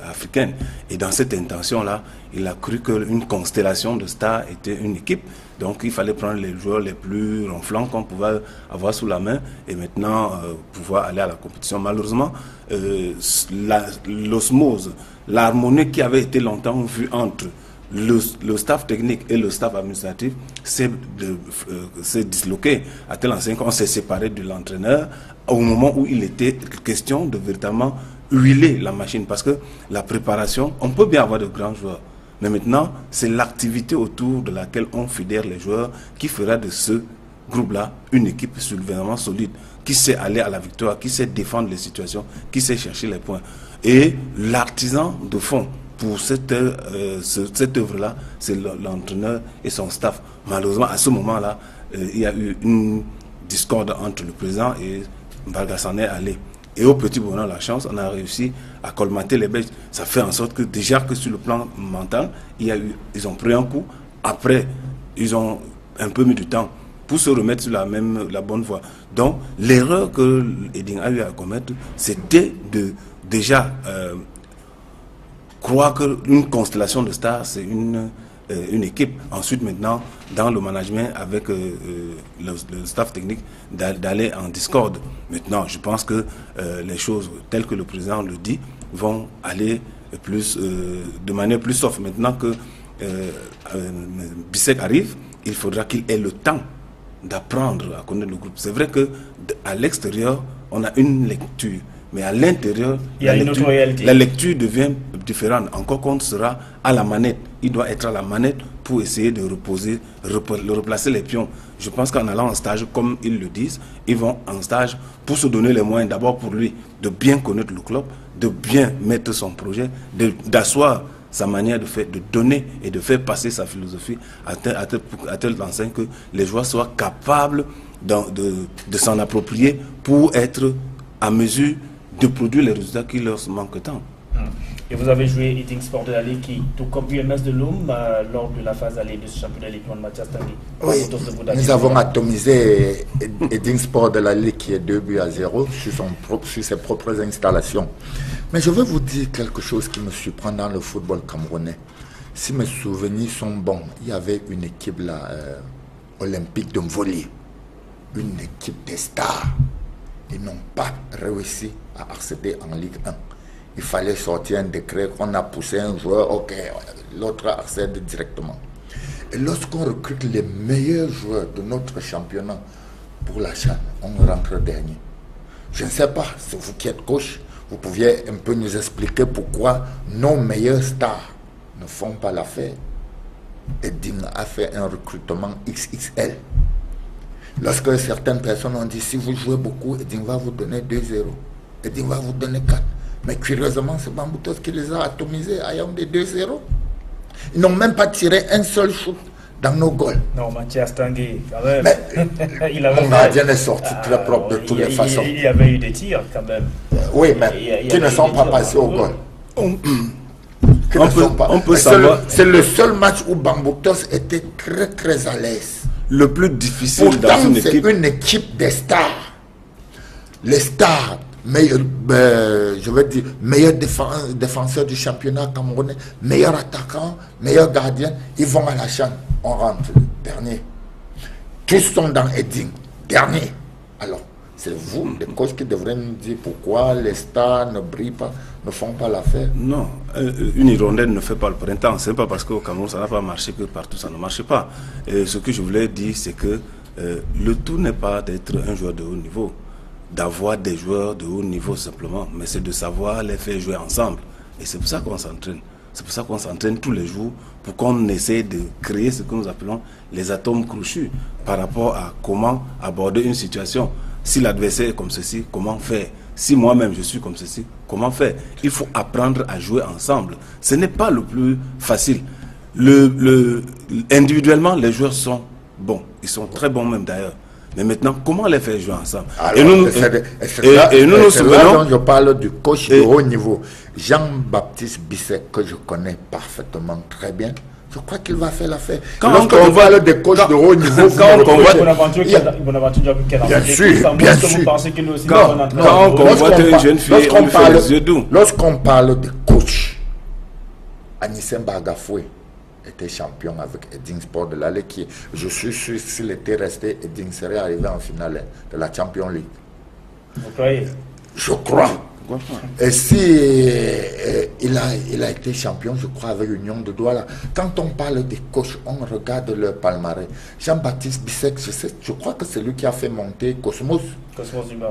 africaine. Et dans cette intention-là, il a cru qu'une constellation de stars était une équipe. Donc il fallait prendre les joueurs les plus ronflants qu'on pouvait avoir sous la main et maintenant pouvoir aller à la compétition. Malheureusement, l'osmose, l'harmonie qui avait été longtemps vue entre le staff technique et le staff administratif s'est disloqué à tel enseigne qu'on s'est séparé de l'entraîneur au moment où il était question de véritablement huiler la machine. Parce que la préparation, on peut bien avoir de grands joueurs, mais maintenant, c'est l'activité autour de laquelle on fédère les joueurs qui fera de ce groupe-là une équipe suffisamment solide, qui sait aller à la victoire, qui sait défendre les situations, qui sait chercher les points. Et l'artisan de fond pour cette œuvre-là, c'est l'entraîneur et son staff. Malheureusement, à ce moment-là, il y a eu une discorde entre le président et Mbarga est allé. Et au petit bonheur, la chance, on a réussi à colmater les bêtes. Ça fait en sorte que déjà que sur le plan mental, ils ont pris un coup. Après, ils ont un peu mis du temps pour se remettre sur la bonne voie. Donc, l'erreur que Eding a eu à commettre, c'était de déjà croire qu'une constellation de stars, c'est une équipe. Ensuite, maintenant, dans le management avec le staff technique, d'aller en discorde. Maintenant, je pense que les choses telles que le président le dit vont aller de manière plus soft. Maintenant que Bissek arrive, il faudra qu'il ait le temps d'apprendre à connaître le groupe. C'est vrai qu'à l'extérieur, on a une lecture. Mais à l'intérieur, la lecture devient différente. Encore qu'on sera à la manette. Il doit être à la manette pour essayer de replacer les pions. Je pense qu'en allant en stage, comme ils le disent, ils vont en stage pour se donner les moyens, d'abord pour lui, de bien connaître le club, de bien mettre son projet, d'asseoir sa manière de faire, de donner et de faire passer sa philosophie à telle enseigne que les joueurs soient capables de s'en approprier pour être à mesure de produire les résultats qui leur manquent tant. Et vous avez joué Eding Sport de la Ligue, tout comme UMS de Loum, lors de la phase allée de ce championnat Ligue 1 de Mathias Tanguay. Oui, nous avons atomisé Eding Sport de la Ligue qui est 2-0 sur ses propres installations. Mais je veux vous dire quelque chose qui me surprend dans le football camerounais. Si mes souvenirs sont bons, il y avait une équipe là, olympique de volley, une équipe des stars. ils n'ont pas réussi à accéder en Ligue 1. Il fallait sortir un décret qu'on a poussé un joueur, ok, l'autre accède directement. Et lorsqu'on recrute les meilleurs joueurs de notre championnat pour la CHAN, on rentre dernier. Je ne sais pas, c'est vous qui êtes coach, vous pouviez un peu nous expliquer pourquoi nos meilleurs stars ne font pas l'affaire. Edding a fait un recrutement XXL. Lorsque certaines personnes ont dit, si vous jouez beaucoup, Edding va vous donner 2-0. Edding va vous donner 4. Mais curieusement, c'est Bamboutos qui les a atomisés à Yaoundé 2-0. Ils n'ont même pas tiré un seul shoot dans nos goals. Non, Mathias Tanguy, quand même. Mais mon gardien est sorti très propre de toutes les façons. Il y avait eu des tirs, quand même. Oui, mais qui ne sont pas passés au goal. On peut savoir. C'est le seul match où Bamboutos était très très à l'aise. Le plus difficile pourtant, dans une équipe. C'est une équipe des stars. Les stars, je veux dire, meilleurs défenseurs du championnat camerounais, meilleurs attaquants, meilleurs gardiens, ils vont à la CHAN. On rentre dernier. Tous sont dans Edding, dernier. Alors, c'est vous, les coachs, qui devraient nous dire pourquoi les stars ne brillent pas, ne font pas l'affaire. Non, une hirondelle ne fait pas le printemps. Ce n'est pas parce qu'au Cameroun ça n'a pas marché que partout ça ne marche pas. Et ce que je voulais dire, c'est que le tout n'est pas d'être un joueur de haut niveau, d'avoir des joueurs de haut niveau simplement, mais c'est de savoir les faire jouer ensemble. Et c'est pour ça qu'on s'entraîne. C'est pour ça qu'on s'entraîne tous les jours, pour qu'on essaie de créer ce que nous appelons les atomes crochus par rapport à comment aborder une situation. Si l'adversaire est comme ceci, comment faire? Si moi-même je suis comme ceci, comment faire? Il faut apprendre à jouer ensemble. Ce n'est pas le plus facile. Individuellement, les joueurs sont bons. Ils sont très bons même d'ailleurs. Mais maintenant, comment les faire jouer ensemble? Alors, et nous nous souvenons. Je parle du coach de haut niveau, Jean-Baptiste Bissek, que je connais parfaitement très bien. Je crois qu'il va faire l'affaire. Lorsqu'on parle des coachs de haut niveau, quand on voit Bonaventure, bien sûr, bien sûr. Quand on voit une jeune fille, on fait les yeux doux. Lorsqu'on parle de coach, Anissem Bagafoué était champion avec Edding Sport de l'Allée, qui, je suis sûr, s'il était resté, Edding serait arrivé en finale de la Champions League. Vous croyez? Je crois. Et si il a été champion, je crois, avec Union de Douala. Quand on parle des coachs, on regarde leur palmarès. Jean-Baptiste Bissek, je crois que c'est lui qui a fait monter Cosmos.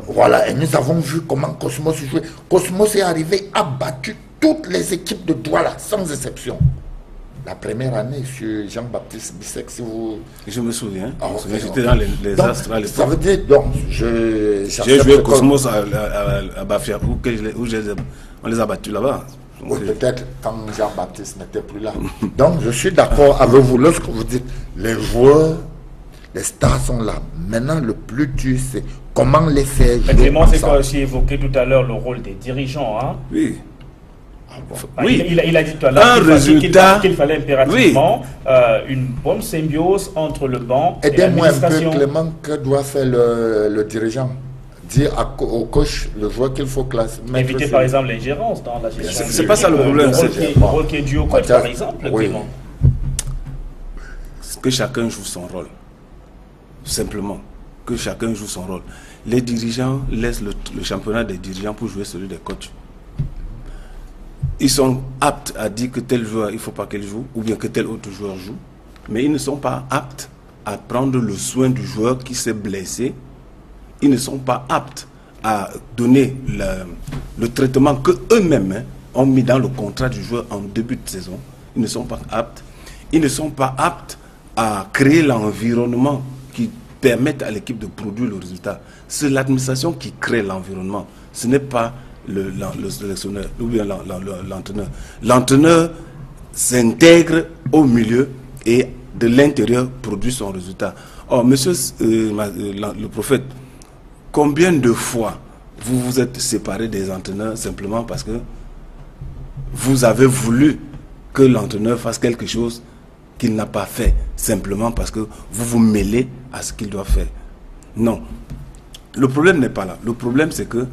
Voilà, et nous avons vu comment Cosmos jouait. Cosmos est arrivé, a battu toutes les équipes de Douala, sans exception. La première année sur Jean-Baptiste Bissek, si vous... Je me souviens. J'étais dans les Astres à l'époque. Ça veut dire, donc, j'ai joué Cosmos à Bafia, où on les a battus là-bas. Oui, peut-être quand Jean-Baptiste n'était plus là. Donc, je suis d'accord avec vous. Lorsque vous dites, les joueurs, les stars sont là. Maintenant, le plus dur, c'est comment les faire jouer. Clément, c'est quoi aussi évoqué tout à l'heure le rôle des dirigeants, hein? Oui. Oui. Il a dit tout à l'heure qu'il fallait impérativement une bonne symbiose entre le banc et l'administration. Aidez-moi un peu, Clément, que doit faire le dirigeant? Dire au coach le joueur qu'il faut classer. Éviter par exemple l'ingérence dans la gestion. C'est pas ça le problème. Le rôle qui est dû au coach, par exemple, Clément. Que chacun joue son rôle. Simplement. Que chacun joue son rôle. Les dirigeants laissent le championnat des dirigeants pour jouer celui des coachs. Ils sont aptes à dire que tel joueur, il ne faut pas qu'il joue, ou bien que tel autre joueur joue, mais ils ne sont pas aptes à prendre le soin du joueur qui s'est blessé. Ils ne sont pas aptes à donner le traitement qu'eux-mêmes ont mis dans le contrat du joueur en début de saison. Ils ne sont pas aptes. Ils ne sont pas aptes à créer l'environnement qui permette à l'équipe de produire le résultat. C'est l'administration qui crée l'environnement. Ce n'est pas le sélectionneur ou bien l'entraîneur. L'entraîneur s'intègre au milieu et de l'intérieur produit son résultat. Or, monsieur le prophète, combien de fois vous vous êtes séparé des entraîneurs simplement parce que vous avez voulu que l'entraîneur fasse quelque chose qu'il n'a pas fait, simplement parce que vous vous mêlez à ce qu'il doit faire? Non. Le problème n'est pas là. Le problème, c'est que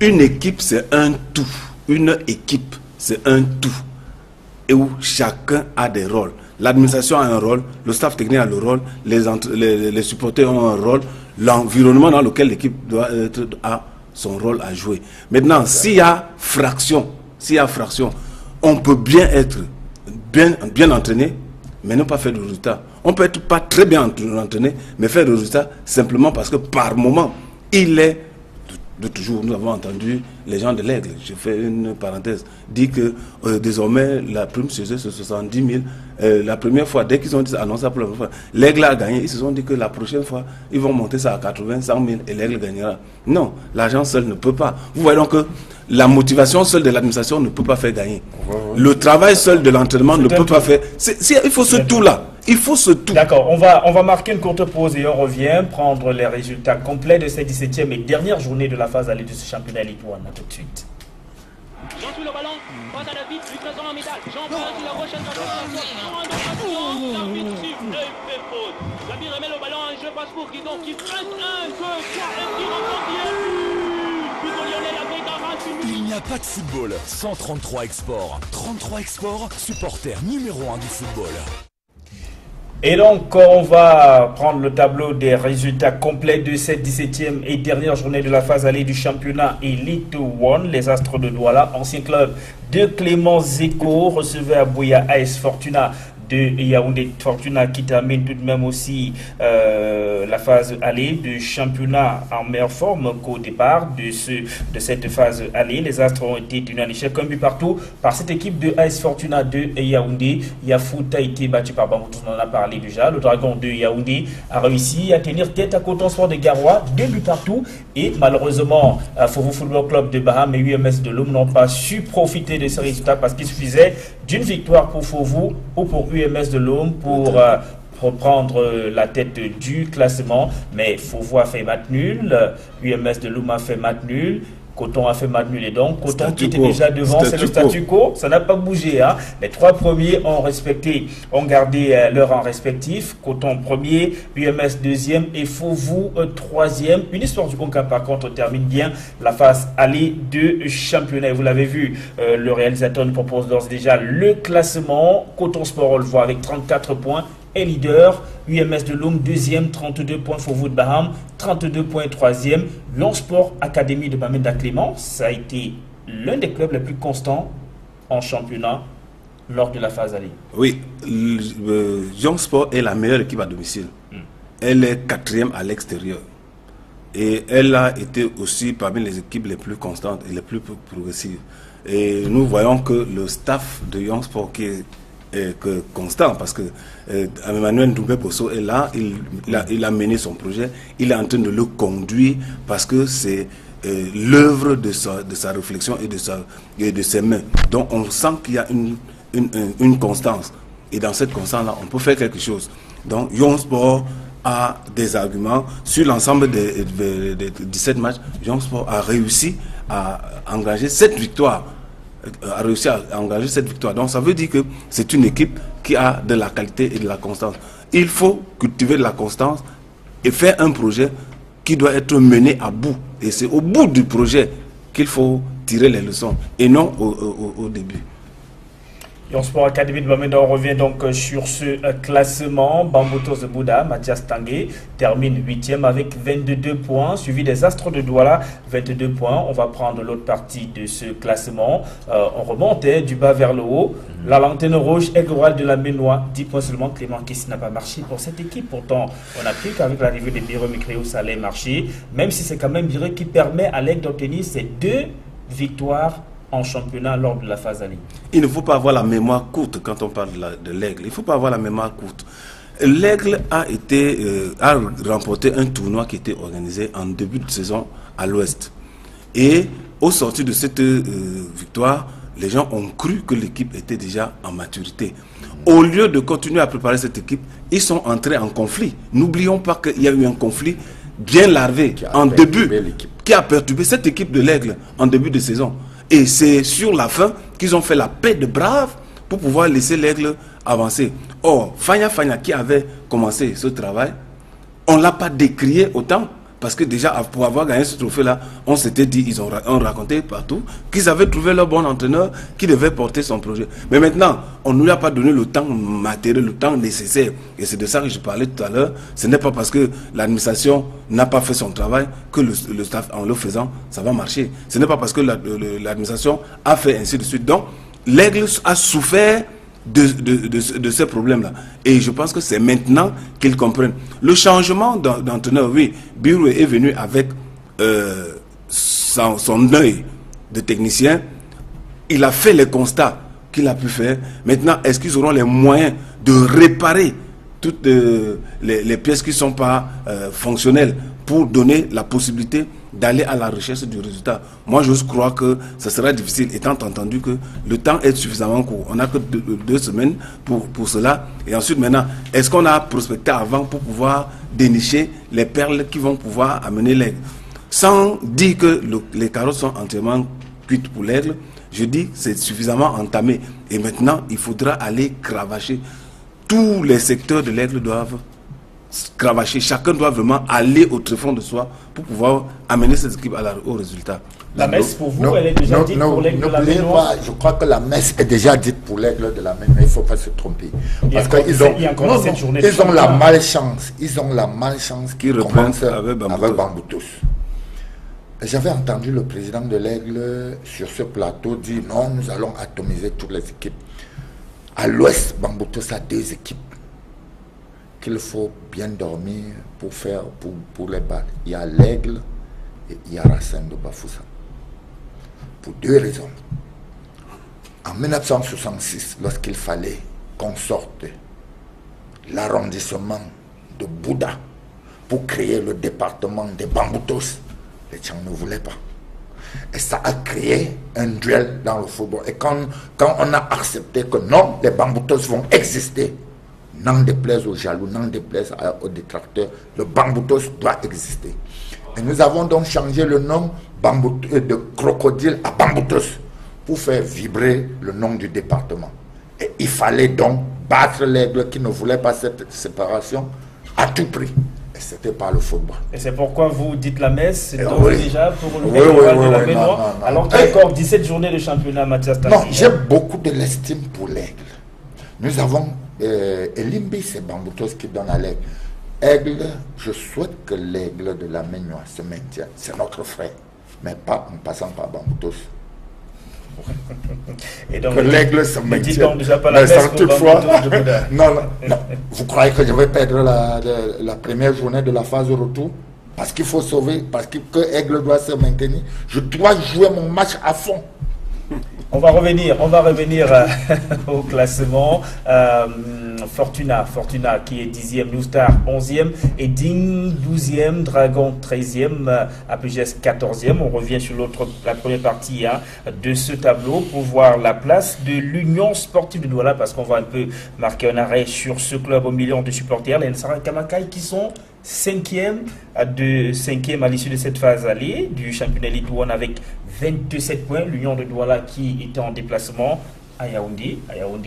une équipe, c'est un tout. Une équipe, c'est un tout. Et où chacun a des rôles. L'administration a un rôle, le staff technique a le rôle, les supporters ont un rôle, l'environnement dans lequel l'équipe a son rôle à jouer. Maintenant, s'il y a fraction, on peut bien être bien entraîné, mais ne pas faire de résultats. On peut être pas très bien entraîné, mais faire de résultats simplement parce que par moment, il est de toujours. Nous avons entendu les gens de l'Aigle, je fais une parenthèse, dit que désormais la prime chez eux c'est 70 000. La première fois, dès qu'ils ont annoncé la première fois, l'Aigle a gagné, ils se sont dit que la prochaine fois, ils vont monter ça à 80, 100 000 et l'Aigle gagnera. Non, l'argent seul ne peut pas. Vous voyez donc que la motivation seule de l'administration ne peut pas faire gagner. Le travail seul de l'entraînement ne peut pas faire. Il faut ce tout-là. Il faut ce tout. D'accord, on va marquer une courte pause et on revient prendre les résultats complets de cette 17e et dernière journée de la phase allée de ce championnat Ligue 1. À tout de suite. Jean touche le ballon, passe à David, lui présent en métal. Jean passe sur la prochaine David remet le ballon en jeu, passe pour Guidon qui presse 1, 2, 3, un tir en portier. Il n'y a pas de football sans 33 Export. 33 Export, supporter numéro 1 du football. Et donc, on va prendre le tableau des résultats complets de cette 17e et dernière journée de la phase allée du championnat Elite 1. Les Astres de Douala, ancien club de Clément Zeko, recevait à Bouya AS Fortuna de Yaoundé. Fortuna qui termine tout de même aussi la phase allée du championnat en meilleure forme qu'au départ de cette phase allée. Les Astres ont été tenus en échec un but partout par cette équipe de AS Fortuna de Yaoundé. Yafouta a été battu par Bamboutos, on en a parlé déjà. Le Dragon de Yaoundé a réussi à tenir tête à Coton Sport de Garoua, 2 buts partout. Et malheureusement, Fovo Football Club de Baham et UMS de Loum n'ont pas su profiter de ce résultat parce qu'il suffisait d'une victoire pour Fovo ou pour UMS de Loum pour reprendre la tête du classement. Mais Fovo a fait match nul, UMS de Loum a fait match nul, Coton a fait match nul et donc Coton qui était déjà devant, c'est le statu quo, ça n'a pas bougé. Hein. Les 3 premiers ont gardé leur rang respectif. Coton premier, UMS deuxième et Fovo troisième. Une histoire du Conca par contre termine bien la phase allée de championnat. Et vous l'avez vu, le réalisateur nous propose d'ores déjà le classement. Coton Sport, on le voit avec 34 points. est leader. UMS de Loum, deuxième, 32 points. Fovo de Baham, 32 points, troisième. Lyon Sport Académie de Bamenda Clément, ça a été l'un des clubs les plus constants en championnat lors de la phase allée. Oui, Lyon Sport est la meilleure équipe à domicile. Elle est 4e à l'extérieur. Et elle a été aussi parmi les équipes les plus constantes et les plus progressives. Et nous voyons que le staff de Lyon Sport qui est constant, parce que Emmanuel Doumbé-Bosso est là, il a mené son projet, il est en train de le conduire parce que c'est l'œuvre de sa réflexion et de ses mains. Donc on sent qu'il y a une constance. Et dans cette constance-là, on peut faire quelque chose. Donc Lyon Sport a des arguments. Sur l'ensemble des 17 matchs, Lyon Sport a réussi à engager 7 victoires. Donc ça veut dire que c'est une équipe qui a de la qualité et de la constance. Il faut cultiver de la constance et faire un projet qui doit être mené à bout. Et c'est au bout du projet qu'il faut tirer les leçons et non au début. Lyon Sport Académie de Bamenda, on revient donc sur ce classement. Bamboutos de Bouddha, Mathias Tanguay termine 8e avec 22 points, suivi des Astres de Douala, 22 points. On va prendre l'autre partie de ce classement. On remonte du bas vers le haut. La lanterne rouge, Aigle de la Ménois, 10 points seulement. Clément Kessi n'a pas marché pour cette équipe. Pourtant, on a pris qu'avec l'arrivée de Biro Mikréo, ça allait marcher. Même si c'est quand même Biro qui permet à l'Aigle d'obtenir ces 2 victoires en championnat lors de la phase allée. Il ne faut pas avoir la mémoire courte quand on parle de l'Aigle. Il ne faut pas avoir la mémoire courte. L'Aigle a remporté un tournoi qui était organisé en début de saison à l'Ouest. Et au sortir de cette victoire, les gens ont cru que l'équipe était déjà en maturité. Au lieu de continuer à préparer cette équipe, ils sont entrés en conflit. N'oublions pas qu'il y a eu un conflit bien larvé en début, qui a perturbé cette équipe de l'Aigle en début de saison. Et c'est sur la fin qu'ils ont fait la paix de braves pour pouvoir laisser l'Aigle avancer. Or, Fagna qui avait commencé ce travail, on ne l'a pas décrié autant Parce que déjà, pour avoir gagné ce trophée-là, on s'était dit, ils ont raconté partout, qu'ils avaient trouvé leur bon entraîneur qui devait porter son projet. Mais maintenant, on ne lui a pas donné le temps matériel, le temps nécessaire. Et c'est de ça que je parlais tout à l'heure. Ce n'est pas parce que l'administration n'a pas fait son travail que le staff, en le faisant, ça va marcher. Ce n'est pas parce que l'administration a fait ainsi de suite. Donc, l'Aigle a souffert de ces problèmes-là. Et je pense que c'est maintenant qu'ils comprennent. Le changement d'entraîneur, oui, Biroué est venu avec son œil de technicien. Il a fait les constats qu'il a pu faire. Maintenant, est-ce qu'ils auront les moyens de réparer toutes les pièces qui ne sont pas fonctionnelles pour donner la possibilité d'aller à la recherche du résultat? Moi, je crois que ça sera difficile, étant entendu que le temps est suffisamment court. On n'a que deux semaines pour cela. Et ensuite, maintenant, est-ce qu'on a prospecté avant pour pouvoir dénicher les perles qui vont pouvoir amener l'Aigle? Sans dire que les carottes sont entièrement cuites pour l'Aigle, je dis que c'est suffisamment entamé. Et maintenant, il faudra aller cravacher. Tous les secteurs de l'Aigle doivent cravacher. Chacun doit vraiment aller au tréfonds de soi pour pouvoir amener cette équipe au résultat. La messe pour vous, elle est déjà dite pour l'Aigle de la Ménoire. Je crois que la messe est déjà dite pour l'Aigle de la Ménoire. Il ne faut pas se tromper. Parce qu'ils ont la malchance. Ils ont la malchance qui commence avec Bamboutos. J'avais entendu le président de l'Aigle sur ce plateau dire non, nous allons atomiser toutes les équipes. À l'ouest, Bamboutos a 2 équipes qu'il faut bien dormir pour les battre. Il y a l'Aigle et il y a Racine de Bafoussam. Pour 2 raisons. En 1966, lorsqu'il fallait qu'on sorte l'arrondissement de Bouddha pour créer le département des Bamboutos, les Tchang ne voulaient pas. Et ça a créé un duel dans le football. Et quand on a accepté que non, les Bamboutos vont exister, n'en déplaise aux jaloux, n'en déplaise aux détracteurs, le Bamboutos doit exister. Et nous avons donc changé le nom de Crocodile à Bamboutos pour faire vibrer le nom du département. Et il fallait donc battre l'Aigle qui ne voulait pas cette séparation à tout prix. Et c'était pas le football. Et c'est pourquoi vous dites la messe, c'est donc déjà pour le de la Ménoire, alors qu'il y a encore 17 journées de championnat, Mathias Tassi. Non, j'ai beaucoup de l'estime pour l'Aigle. Nous avons Elimbi, c'est Bamboutos qui donne à l'Aigle. Aigle, je souhaite que l'Aigle de la Ménoire se maintienne. C'est notre frère, mais pas en passant par Bamboutos. Et donc, que l'Aigle se maintienne. Donc déjà pas la messe toutefois. Non. Vous croyez que je vais perdre la première journée de la phase de retour? Parce qu'il faut sauver, parce que Aigle doit se maintenir. Je dois jouer mon match à fond. On va revenir au classement. Fortuna qui est 10e, New Star 11e, Eding 12e, Dragon 13e, APGS 14e. On revient sur la première partie de ce tableau pour voir la place de l'Union Sportive de Douala, parce qu'on va un peu marquer un arrêt sur ce club aux millions de supporters, les Nsara Kamakai, qui sont 5e à l'issue de cette phase allée du championnat Elite One avec 27 points. L'Union de Douala qui était en déplacement à Yaoundé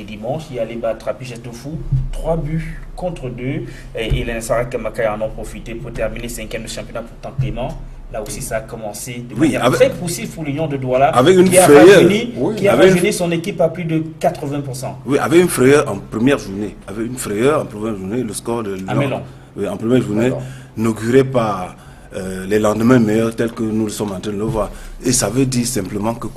dimanche, il allait battre APGS Tofu 3-2 et les Nsara Kamakai en ont profité pour terminer 5e du championnat pour temps paiement. Là aussi, ça a commencé de manière très poussive pour l'Union de Douala, avec une qui a rajeuni son équipe à plus de 80%. Oui, avec une frayeur en première journée. Le score de Lyon, en première journée, inauguré par les lendemains meilleurs tels que nous le sommes en train de le voir. Et ça veut dire simplement que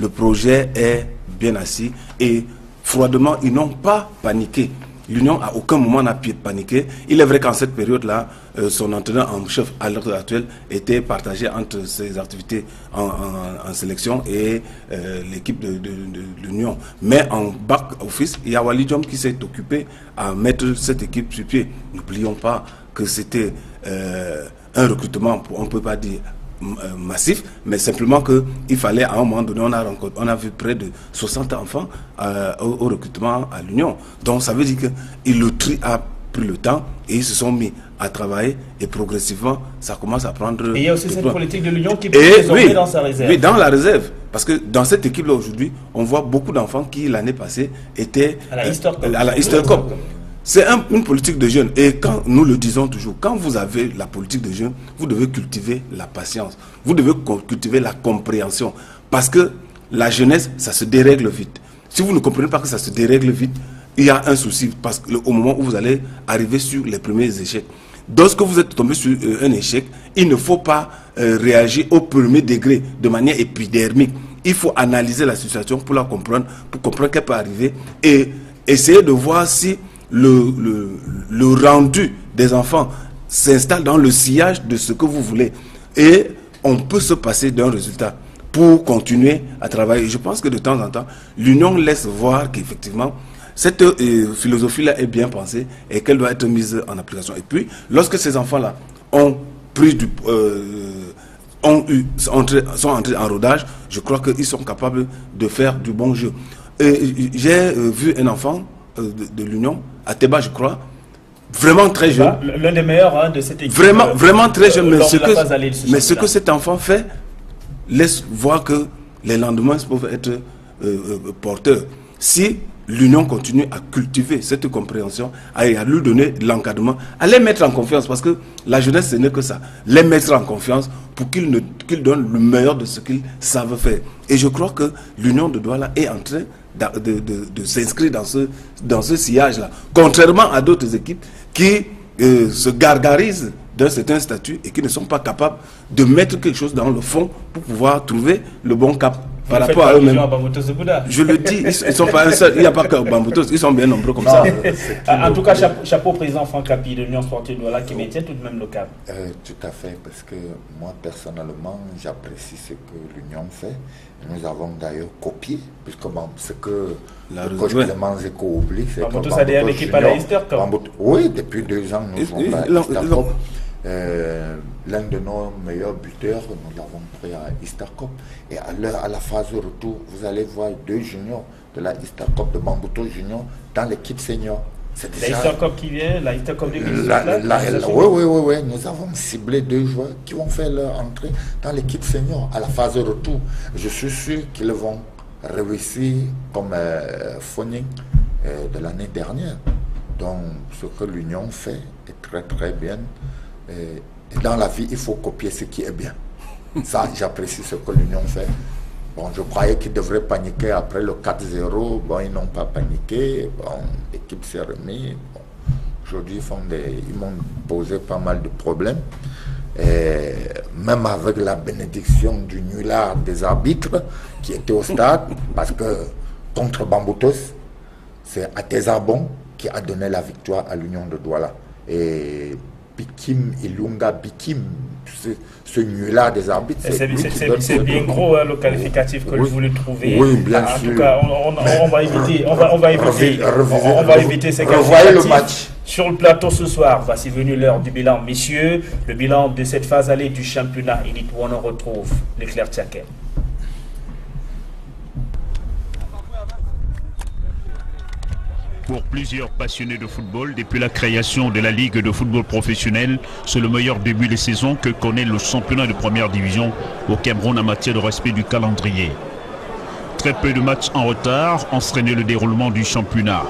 le projet est bien assis et froidement, ils n'ont pas paniqué. L'Union à aucun moment n'a pu paniquer. Il est vrai qu'en cette période-là, son entraîneur en chef à l'heure actuelle était partagé entre ses activités en sélection et l'équipe de l'Union. Mais en back-office, il y a Wali Diom qui s'est occupé à mettre cette équipe sur pied. N'oublions pas que c'était un recrutement, on ne peut pas dire massif, mais simplement qu'il fallait à un moment donné, on a vu près de 60 enfants au recrutement à l'Union. Donc ça veut dire que le tri a pris le temps et ils se sont mis à travailler et progressivement ça commence à prendre. Et il y a aussi cette politique de l'Union qui est désormais dans sa réserve. Oui, dans la réserve. Parce que dans cette équipe-là aujourd'hui, on voit beaucoup d'enfants qui l'année passée étaient à la Easter Cup. C'est une politique de jeunes. Et quand nous le disons toujours, quand vous avez la politique de jeunes, vous devez cultiver la patience. Vous devez cultiver la compréhension. Parce que la jeunesse, ça se dérègle vite. Si vous ne comprenez pas que ça se dérègle vite, il y a un souci. Parce qu'au moment où vous allez arriver sur les premiers échecs, lorsque vous êtes tombé sur un échec, il ne faut pas réagir au premier degré de manière épidermique. Il faut analyser la situation pour la comprendre, pour comprendre qu'elle peut arriver et essayer de voir si le rendu des enfants s'installe dans le sillage de ce que vous voulez. Et on peut se passer d'un résultat pour continuer à travailler. Je pense que de temps en temps, l'Union laisse voir qu'effectivement, cette philosophie-là est bien pensée et qu'elle doit être mise en application. Et puis, lorsque ces enfants-là ont pris sont entrés en rodage, je crois qu'ils sont capables de faire du bon jeu. J'ai vu un enfant de l'Union, à Teba, je crois, vraiment très jeune. L'un des meilleurs de cette équipe. Vraiment très jeune. Mais ce que cet enfant fait laisse voir que les lendemains peuvent être porteurs. Si l'Union continue à cultiver cette compréhension, à lui donner l'encadrement, à les mettre en confiance, parce que la jeunesse, ce n'est que ça. Les mettre en confiance pour qu'ils donnent le meilleur de ce qu'ils savent faire. Et je crois que l'Union de Douala est en train de s'inscrire dans ce sillage-là. Contrairement à d'autres équipes qui se gargarisent d'un certain statut et qui ne sont pas capables de mettre quelque chose dans le fond pour pouvoir trouver le bon cap. Par rapport à eux-mêmes. Je le dis, ils ne sont pas un seul. Il n'y a pas que Bamboutos, ils sont bien nombreux comme ça. En tout cas, chapeau président Franck Capi de l'Union sportive de Douala qui maintient tout de même le cap. Tout à fait, parce que moi personnellement, j'apprécie ce que l'Union fait. Nous avons d'ailleurs copié, puisque ce que le coach Clément Zeko oublie, c'est que Bamboutos a déjà une équipe à la Easter Cup. Oui, depuis 2 ans, nous sommes à la Easter Cup. L'un de nos meilleurs buteurs, nous l'avons pris à Easter Cup. Et à la phase retour, vous allez voir 2 juniors de la Easter Cup, de Bamboutos Junior, dans l'équipe senior. La Easter Cup qui vient, la Easter Cup 2018. Oui, nous avons ciblé 2 joueurs qui vont faire leur entrée dans l'équipe senior à la phase retour. Je suis sûr qu'ils vont réussir comme Phoning de l'année dernière. Donc, ce que l'Union fait est très très bien. Et dans la vie, il faut copier ce qui est bien. Ça, j'apprécie ce que l'Union fait. Bon, je croyais qu'ils devraient paniquer après le 4-0. Bon, ils n'ont pas paniqué. Bon, l'équipe s'est remise. Bon, aujourd'hui, ils m'ont posé pas mal de problèmes. Et même avec la bénédiction du nulard des arbitres qui étaient au stade, parce que contre Bamboutos, c'est Atezabon qui a donné la victoire à l'Union de Douala. Et Bikim, Ilunga Bikim, ce nul-là des arbitres. C'est bien gros le qualificatif que vous voulez trouver. Oui, bien sûr. En tout cas, on va éviter ces qualificatifs. Sur le plateau ce soir, voici venu l'heure du bilan. Messieurs, le bilan de cette phase allée du championnat élite où on retrouve l'éclair Tchaké. Pour plusieurs passionnés de football, depuis la création de la Ligue de football professionnel, c'est le meilleur début de saison que connaît le championnat de première division au Cameroun en matière de respect du calendrier. Très peu de matchs en retard entraînaient le déroulement du championnat.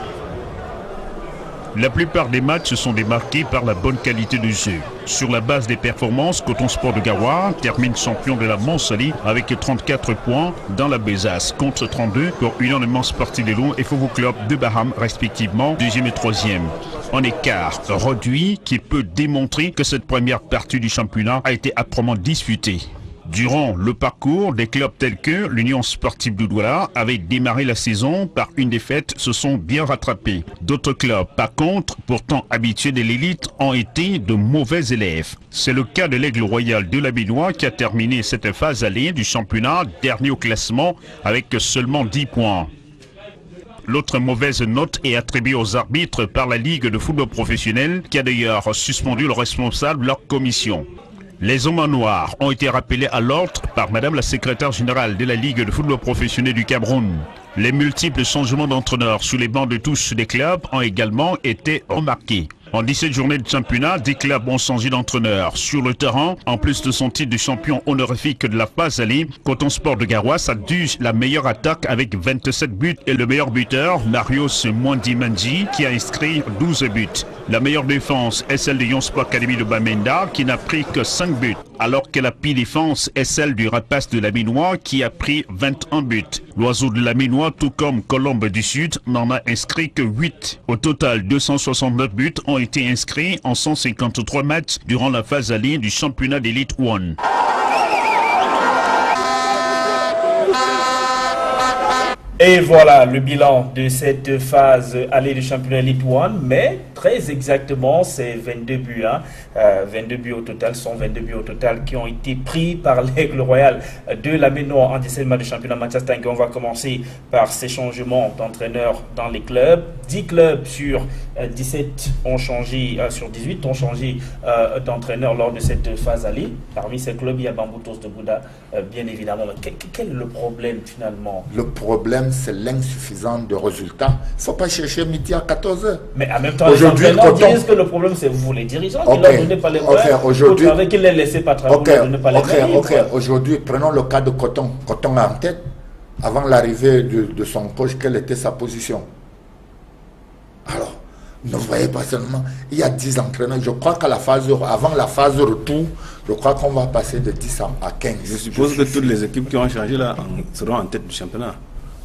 La plupart des matchs sont démarqués par la bonne qualité de jeu. Sur la base des performances, Coton Sport de Garoua termine champion de la Mansali avec 34 points dans la besace contre 32 pour Union de Mans-Parti de Lyon et Football Club de Baham respectivement 2e et 3e. En écart réduit qui peut démontrer que cette première partie du championnat a été âprement disputée. Durant le parcours, des clubs tels que l'Union Sportive de Douala avaient démarré la saison par une défaite, se sont bien rattrapés. D'autres clubs, par contre, pourtant habitués de l'élite, ont été de mauvais élèves. C'est le cas de l'Aigle Royal de la Bénois qui a terminé cette phase allée du championnat, dernier au classement, avec seulement 10 points. L'autre mauvaise note est attribuée aux arbitres par la Ligue de football professionnel qui a d'ailleurs suspendu le responsable de leur commission. Les hommes en noir ont été rappelés à l'ordre par Madame la secrétaire générale de la Ligue de football professionnel du Cameroun. Les multiples changements d'entraîneurs sous les bancs de touche des clubs ont également été remarqués. En 17 journées de championnat, 10 clubs ont changé d'entraîneur. Sur le terrain, en plus de son titre de champion honorifique de la phase aller, Coton Sport de Garoua s'adjuge la meilleure attaque avec 27 buts et le meilleur buteur, Marius Mwandimanji, qui a inscrit 12 buts. La meilleure défense est celle de Yon Sport Academy de Bamenda, qui n'a pris que 5 buts, alors que la pire défense est celle du Rapace de la Minois, qui a pris 21 buts. L'Oiseau de la Minois, tout comme Colombe du Sud, n'en a inscrit que 8. Au total, 269 buts ont été inscrits en 153 matchs durant la phase aller du championnat d'élite 1. Et voilà le bilan de cette phase aller du championnat Elite 1, mais très exactement c'est 22 buts. 22 buts au total, sont 22 buts au total qui ont été pris par l'Aigle Royal de la Ménois en 17 matchs du championnat Mathias Tanguay. On va commencer par ces changements d'entraîneurs dans les clubs. 10 clubs sur 17 ont changé, sur 18 ont changé d'entraîneur lors de cette phase aller. Parmi ces clubs, il y a Bamboutos de Bouddha, bien évidemment. Quel est le problème finalement? Le problème, c'est l'insuffisance de résultats. Il ne faut pas chercher midi à 14h. Mais en même temps, les entraîneurs disent que le problème, c'est vous les dirigeants qui leur donnez pas les moyens. Aujourd'hui, qui les laissez pas travailler, pas les moyens. Aujourd'hui, prenons le cas de Coton. Coton a en tête, avant l'arrivée de son coach, quelle était sa position? Alors, ne voyez pas seulement, il y a 10 entraîneurs. Je crois qu'à la phase, avant la phase retour, je crois qu'on va passer de 10 à 15. Je suppose que toutes les équipes qui ont changé là seront en tête du championnat.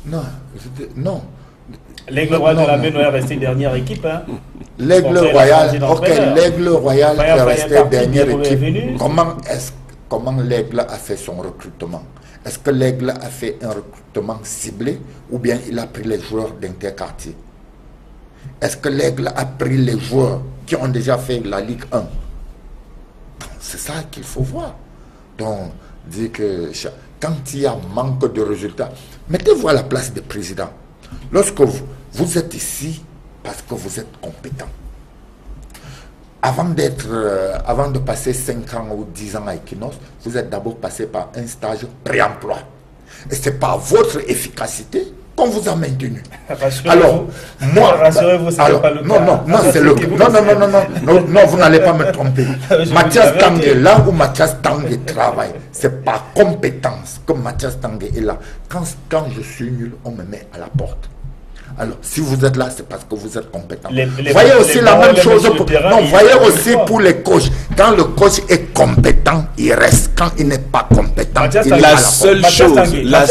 Non. L'Aigle Royal de la Ménois est resté dernière équipe. L'Aigle Royal, l'Aigle Royal est resté dernière équipe. Comment l'Aigle a fait son recrutement? Est-ce que l'Aigle a fait un recrutement ciblé ou bien il a pris les joueurs d'interquartier? Est-ce que l'Aigle a pris les joueurs qui ont déjà fait la Ligue 1? C'est ça qu'il faut voir. Donc, dire que quand il y a manque de résultats, mettez-vous à la place des présidents. Lorsque vous êtes ici, parce que vous êtes compétent. Avant de passer 5 ans ou 10 ans à Equinox, vous êtes d'abord passé par un stage pré-emploi. Et c'est par votre efficacité qu'on vous a maintenu. Alors, moi, rassurez-vous, c'est pas le cas. Non, vous n'allez pas me tromper. Mathias Tanguay, là où Mathias Tanguay travaille, c'est par compétence que Mathias Tanguay est là. Quand je suis nul, on me met à la porte. Alors, si vous êtes là, c'est parce que vous êtes compétent. Voyez aussi la même chose pour les coachs. Quand le coach est compétent, il reste. Quand il n'est pas compétent, il est la seule chose. La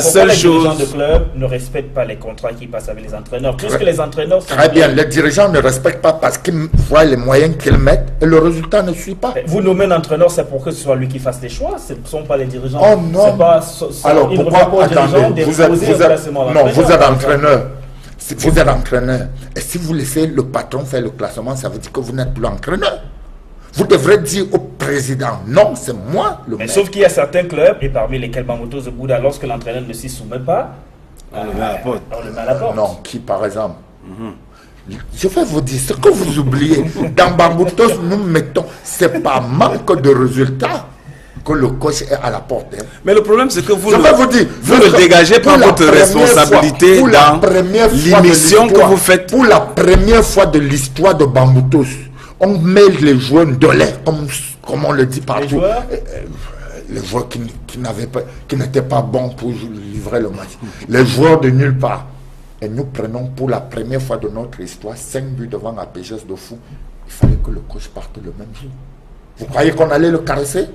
seule chose. Les clubs ne respectent pas les contrats qui passent avec les entraîneurs. Puisque les entraîneurs sont très bien. Les dirigeants ne respectent pas parce qu'ils voient les moyens qu'ils mettent et le résultat ne suit pas. Vous nommez un entraîneur, c'est pour que ce soit lui qui fasse les choix. Ce ne sont pas les dirigeants. Oh non. Alors pourquoi vous êtes entraîneur. Vous êtes entraîneur. Et si vous laissez le patron faire le classement, ça veut dire que vous n'êtes plus entraîneur. Vous devrez dire au président, non, c'est moi le maître. Sauf qu'il y a certains clubs, et parmi lesquels Bamboutos de Bouddha, lorsque l'entraîneur ne s'y soumet pas, on le met à la porte. Non, qui par exemple Je vais vous dire, ce que vous oubliez, dans Bamboutos, nous mettons, c'est pas manque de résultats que le coach est à la porte. Mais le problème, c'est que vous le dégagez par votre responsabilité dans l'émission que vous faites. Pour la première fois de l'histoire de Bamboutos, on met les joueurs de l'air, comme on le dit partout. Les joueurs qui n'étaient pas bons pour livrer le match. Les joueurs de nulle part. Et nous prenons pour la première fois de notre histoire 5 buts devant la PGS de fou. Il fallait que le coach parte le même jour. Vous croyez qu'on allait le caresser?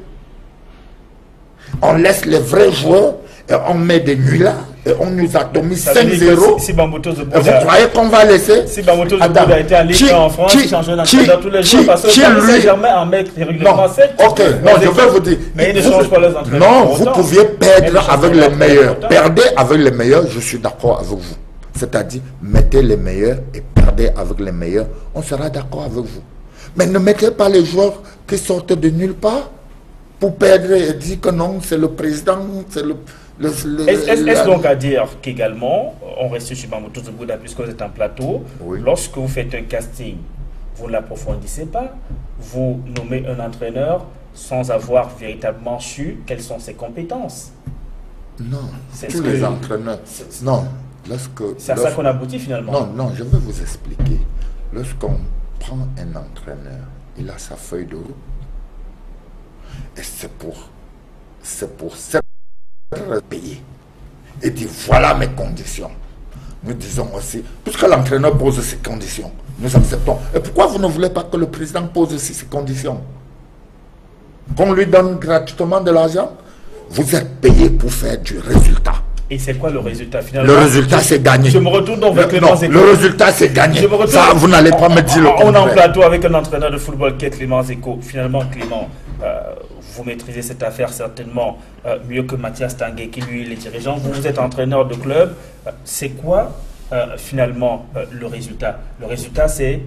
On laisse les vrais joueurs et on met des nuits là et on nous a mis 5-0. Si Bamboutos de Bouddha, vous croyez qu'on va laisser? Si Bamboutos de Bouddha a été en Ligue 1 en France, il change d'entraîneur tous les jours parce que Saint-Germain en met régulièrement 7. Ok, non, je vais vous dire. Mais il ne change pas les entraîneurs. Non, vous pouviez perdre avec les meilleurs. Perdez avec les meilleurs, je suis d'accord avec vous. C'est-à-dire, mettez les meilleurs et perdez avec les meilleurs. On sera d'accord avec vous. Mais ne mettez pas les joueurs qui sortent de nulle part pour perdre et dire que non, c'est le président, c'est le... Est-ce donc à dire qu'également, on reste sur Bamboutos de Bouddha puisque vous êtes en plateau, lorsque vous faites un casting, vous ne l'approfondissez pas, vous nommez un entraîneur sans avoir véritablement su quelles sont ses compétences? Non, tous les entraîneurs... Non, C'est à ça qu'on aboutit finalement. Non, je vais vous expliquer. Lorsqu'on prend un entraîneur, il a sa feuille de route. Et c'est pour cette payer. Et dit voilà mes conditions. Nous disons aussi, puisque l'entraîneur pose ses conditions, nous acceptons. Et pourquoi vous ne voulez pas que le président pose aussi ses conditions? Qu'on lui donne gratuitement de l'argent? Vous êtes payé pour faire du résultat. Et c'est quoi le résultat finalement? Le résultat, c'est gagné. Je me retourne donc avec le résultat, c'est gagné. Ça, vous n'allez pas me dire le contraire. On est en plateau avec un entraîneur de football qui est Clément Zeko. Finalement, Clément, vous maîtrisez cette affaire certainement mieux que Mathias Tanguay, qui lui est le dirigeant. Vous êtes entraîneur de club. C'est quoi finalement le résultat? Le résultat, c'est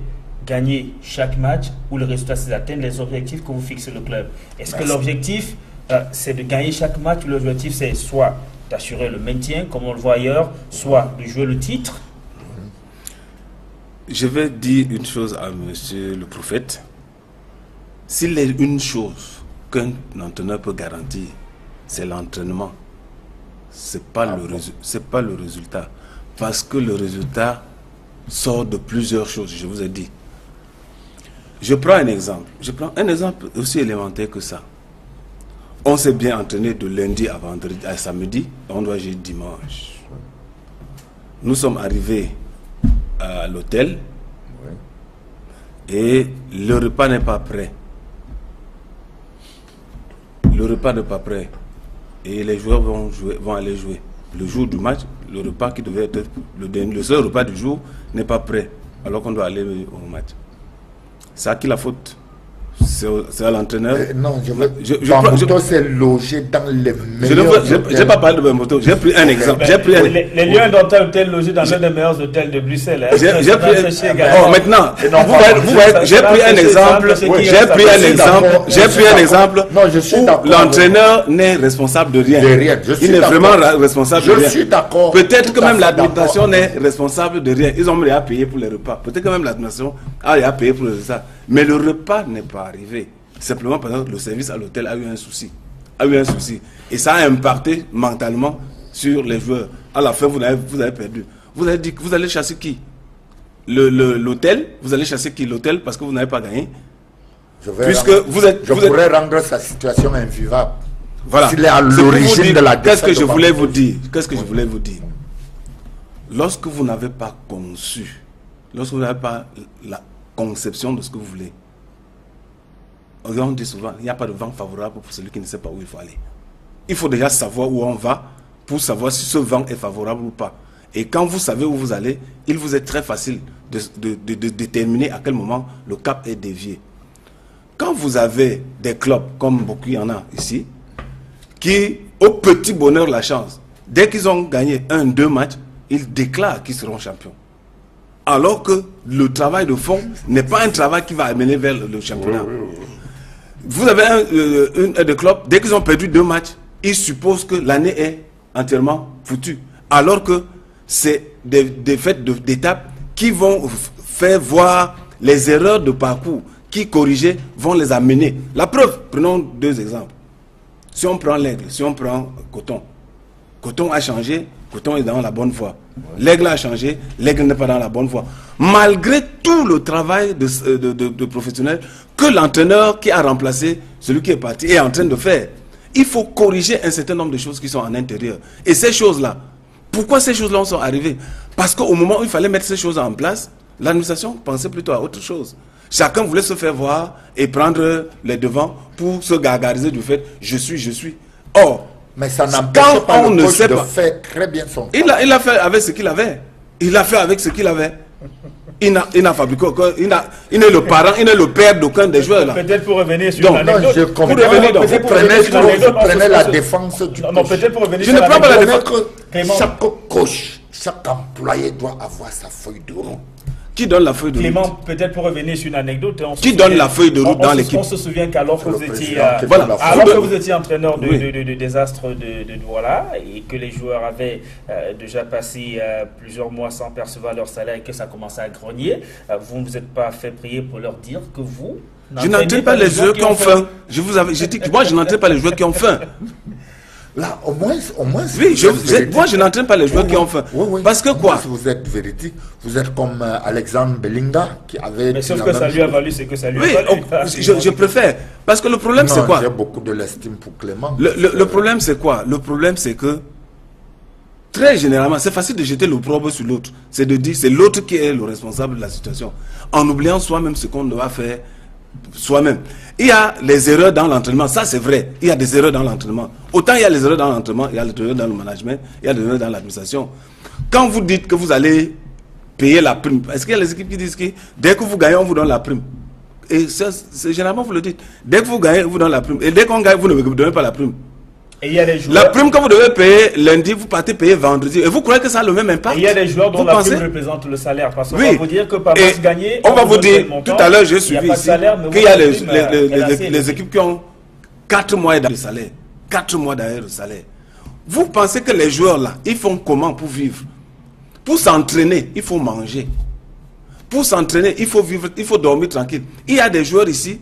gagner chaque match, ou le résultat, c'est d'atteindre les objectifs que vous fixez le club? Est-ce que l'objectif, c'est de gagner chaque match, ou l'objectif, c'est soit d'assurer le maintien, comme on le voit ailleurs, soit de jouer le titre? Je vais dire une chose à monsieur le prophète. S'il est une chose qu'un entraîneur peut garantir, c'est l'entraînement. C'est pas le résultat. Parce que le résultat sort de plusieurs choses, je vous ai dit. Je prends un exemple. Je prends un exemple aussi élémentaire que ça. On s'est bien entraîné de lundi à vendredi, à samedi, on doit jouer dimanche. Nous sommes arrivés à l'hôtel et le repas n'est pas prêt. Le repas n'est pas prêt. Et les joueurs vont aller jouer. Le jour du match, le repas qui devait être le seul repas du jour n'est pas prêt, alors qu'on doit aller au match. C'est à qui la faute? C'est à l'entraîneur. Non, Bambuto s'est logé dans les meilleurs hôtels. Je n'ai pas parlé de Bambuto, j'ai pris un exemple. Les Lions d'hôtel été logés dans l'un des meilleurs hôtels de Bruxelles. Maintenant, j'ai pris un exemple. J'ai pris un exemple où l'entraîneur n'est responsable de rien. Il n'est vraiment responsable de rien. Je suis d'accord. Peut-être que même l'administration n'est responsable de rien. Ils ont déjà payé pour les repas. Peut-être que même l'administration a déjà payé pour les repas. Mais le repas n'est pas arrivé. Simplement parce que le service à l'hôtel a eu un souci. Et ça a impacté mentalement sur les joueurs. À la fin, vous avez perdu. Vous avez dit que vous allez chasser qui? L'hôtel? Vous allez chasser qui? L'hôtel parce que vous n'avez pas gagné? Je pourrais rendre sa situation invivable. Voilà. S'il est à l'origine de la défaite. Qu'est-ce que je voulais vous dire? Lorsque vous n'avez pas conçu, lorsque vous n'avez pas la conception de ce que vous voulez, on dit souvent, il n'y a pas de vent favorable pour celui qui ne sait pas où il faut aller. Il faut déjà savoir où on va pour savoir si ce vent est favorable ou pas. Et quand vous savez où vous allez, il vous est très facile de déterminer à quel moment le cap est dévié. Quand vous avez des clubs, comme beaucoup il y en a ici, qui, au petit bonheur, la chance, dès qu'ils ont gagné 1-2 matchs, ils déclarent qu'ils seront champions. Alors que le travail de fond n'est pas un travail qui va amener vers le championnat. Vous avez un des clubs, dès qu'ils ont perdu 2 matchs, ils supposent que l'année est entièrement foutue. Alors que c'est des faits d'étapes qui vont faire voir les erreurs de parcours qui, corrigées, vont les amener. La preuve, prenons 2 exemples. Si on prend l'Aigle, si on prend Coton, Coton a changé, Coton est dans la bonne voie. L'Aigle a changé, l'Aigle n'est pas dans la bonne voie. Malgré tout le travail de professionnel que l'entraîneur qui a remplacé celui qui est parti est en train de faire, il faut corriger un certain nombre de choses qui sont en intérieur. Et ces choses-là, pourquoi ces choses-là sont arrivées? Parce qu'au moment où il fallait mettre ces choses en place, l'administration pensait plutôt à autre chose. Chacun voulait se faire voir et prendre les devants pour se gargariser du fait « je suis ». Or, mais ça n'empêche pas le coach de faire très bien son travail. Il a fait avec ce qu'il avait. Il n'a fabriqué aucun. Il est le parent, il est le père d'aucun des joueurs là. Peut-être pour revenir sur l'anecdote. Je comprends. Vous prenez la défense du coach. Non, peut-être pour revenir sur l'anecdote. Je ne prends pas la défense. Chaque coach, chaque employé doit avoir sa feuille de route. Qui donne la feuille de route? Clément, peut-être pour revenir sur une anecdote. Qui donne la feuille de route dans l'équipe? On se souvient qu'alors que vous étiez, entraîneur de désastre de Douala et que les joueurs avaient déjà passé plusieurs mois sans percevoir leur salaire et que ça commençait à grogner, vous ne vous êtes pas fait prier pour leur dire que vous... Je n'entraîne pas les joueurs qui ont faim. J'ai dit que moi, je n'entraîne pas les joueurs qui ont faim. Là, au moins. Oui, moi je n'entraîne pas les joueurs qui ont faim. Parce que quoi? Vous êtes véridique. Vous êtes comme Alexandre Belinga qui avait. Mais sauf que ça lui a valu, c'est que ça lui a valu. Je préfère. Parce que le problème c'est quoi? J'ai beaucoup de l'estime pour Clément. Le problème c'est quoi? Le problème c'est que très généralement, c'est facile de jeter l'opprobre sur l'autre. C'est de dire c'est l'autre qui est le responsable de la situation. En oubliant soi-même ce qu'on doit faire soi-même. Il y a les erreurs dans l'entraînement, ça c'est vrai. Il y a des erreurs dans l'entraînement. Autant il y a les erreurs dans l'entraînement, il y a les erreurs dans le management, il y a les erreurs dans l'administration. Quand vous dites que vous allez payer la prime, est-ce qu'il y a les équipes qui disent que dès que vous gagnez, on vous donne la prime? Et c'est généralement vous le dites. Dès que vous gagnez, on vous donne la prime. Et dès qu'on gagne, vous ne vous donnez pas la prime. Et il y a des joueurs... La prime que vous devez payer lundi, vous partez payer vendredi. Et vous croyez que ça a le même impact? Et il y a des joueurs dont la prime représente le salaire. Parce qu'on va vous dire que par match gagné... On va vous dire, tout à l'heure, j'ai suivi ici, qu'il y a les équipes qui ont 4 mois de salaire. 4 mois d'arrière de salaire. Vous pensez que les joueurs là, ils font comment pour vivre? Pour s'entraîner, il faut manger. Pour s'entraîner, il faut vivre, il faut dormir tranquille. Il y a des joueurs ici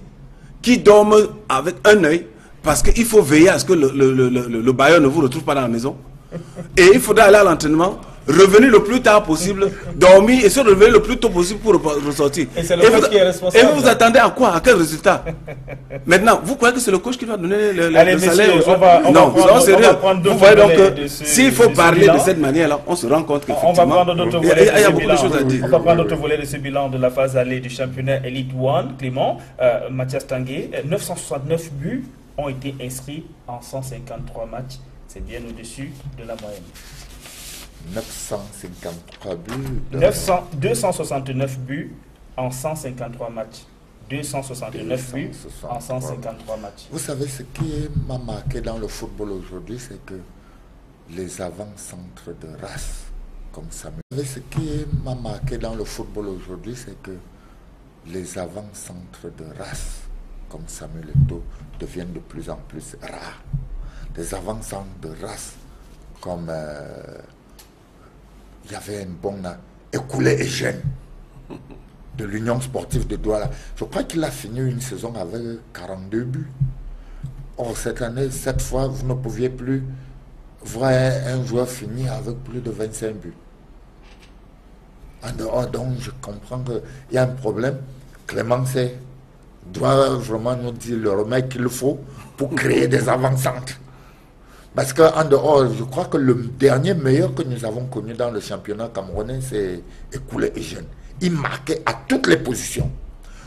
qui dorment avec un œil, parce qu'il faut veiller à ce que le bailleur ne vous retrouve pas dans la maison. Et il faudra aller à l'entraînement, revenir le plus tard possible, dormir et se réveiller le plus tôt possible pour ressortir. Et c'est le coach qui est responsable. Et vous vous attendez à quoi? À quel résultat? Maintenant, vous croyez que c'est le coach qui doit donner le salaire? Non, sérieux. Vous voyez donc que s'il faut parler de cette manière-là, on se rend compte qu'effectivement, il y a beaucoup de choses à dire. On va prendre notre volet de ce bilan de la phase allée du championnat Elite One. Clément, Mathias Tanguay, 969 buts ont été inscrits en 153 matchs. C'est bien au-dessus de la moyenne. 953 buts. 269 buts en 153 matchs. 269 buts en 153 matchs. Vous savez, ce qui m'a marqué dans le football aujourd'hui, c'est que les avant-centres de race, comme Samuel. Vous savez, ce qui m'a marqué dans le football aujourd'hui, c'est que les avant-centres de race, comme Samuel Eto'o, deviennent de plus en plus rares. Des avant-centres de race, comme il y avait un bon Écoulé et Jeune de l'Union sportive de Douala. Je crois qu'il a fini une saison avec 42 buts. Or, cette année, cette fois, vous ne pouviez plus voir un joueur finir avec plus de 25 buts. En dehors, donc, je comprends qu'il y a un problème. Clément doit vraiment nous dire le remède qu'il faut pour créer des avant-centres. Parce qu'en dehors, je crois que le dernier meilleur que nous avons connu dans le championnat camerounais, c'est Écoulé et Jeune. Il marquait à toutes les positions.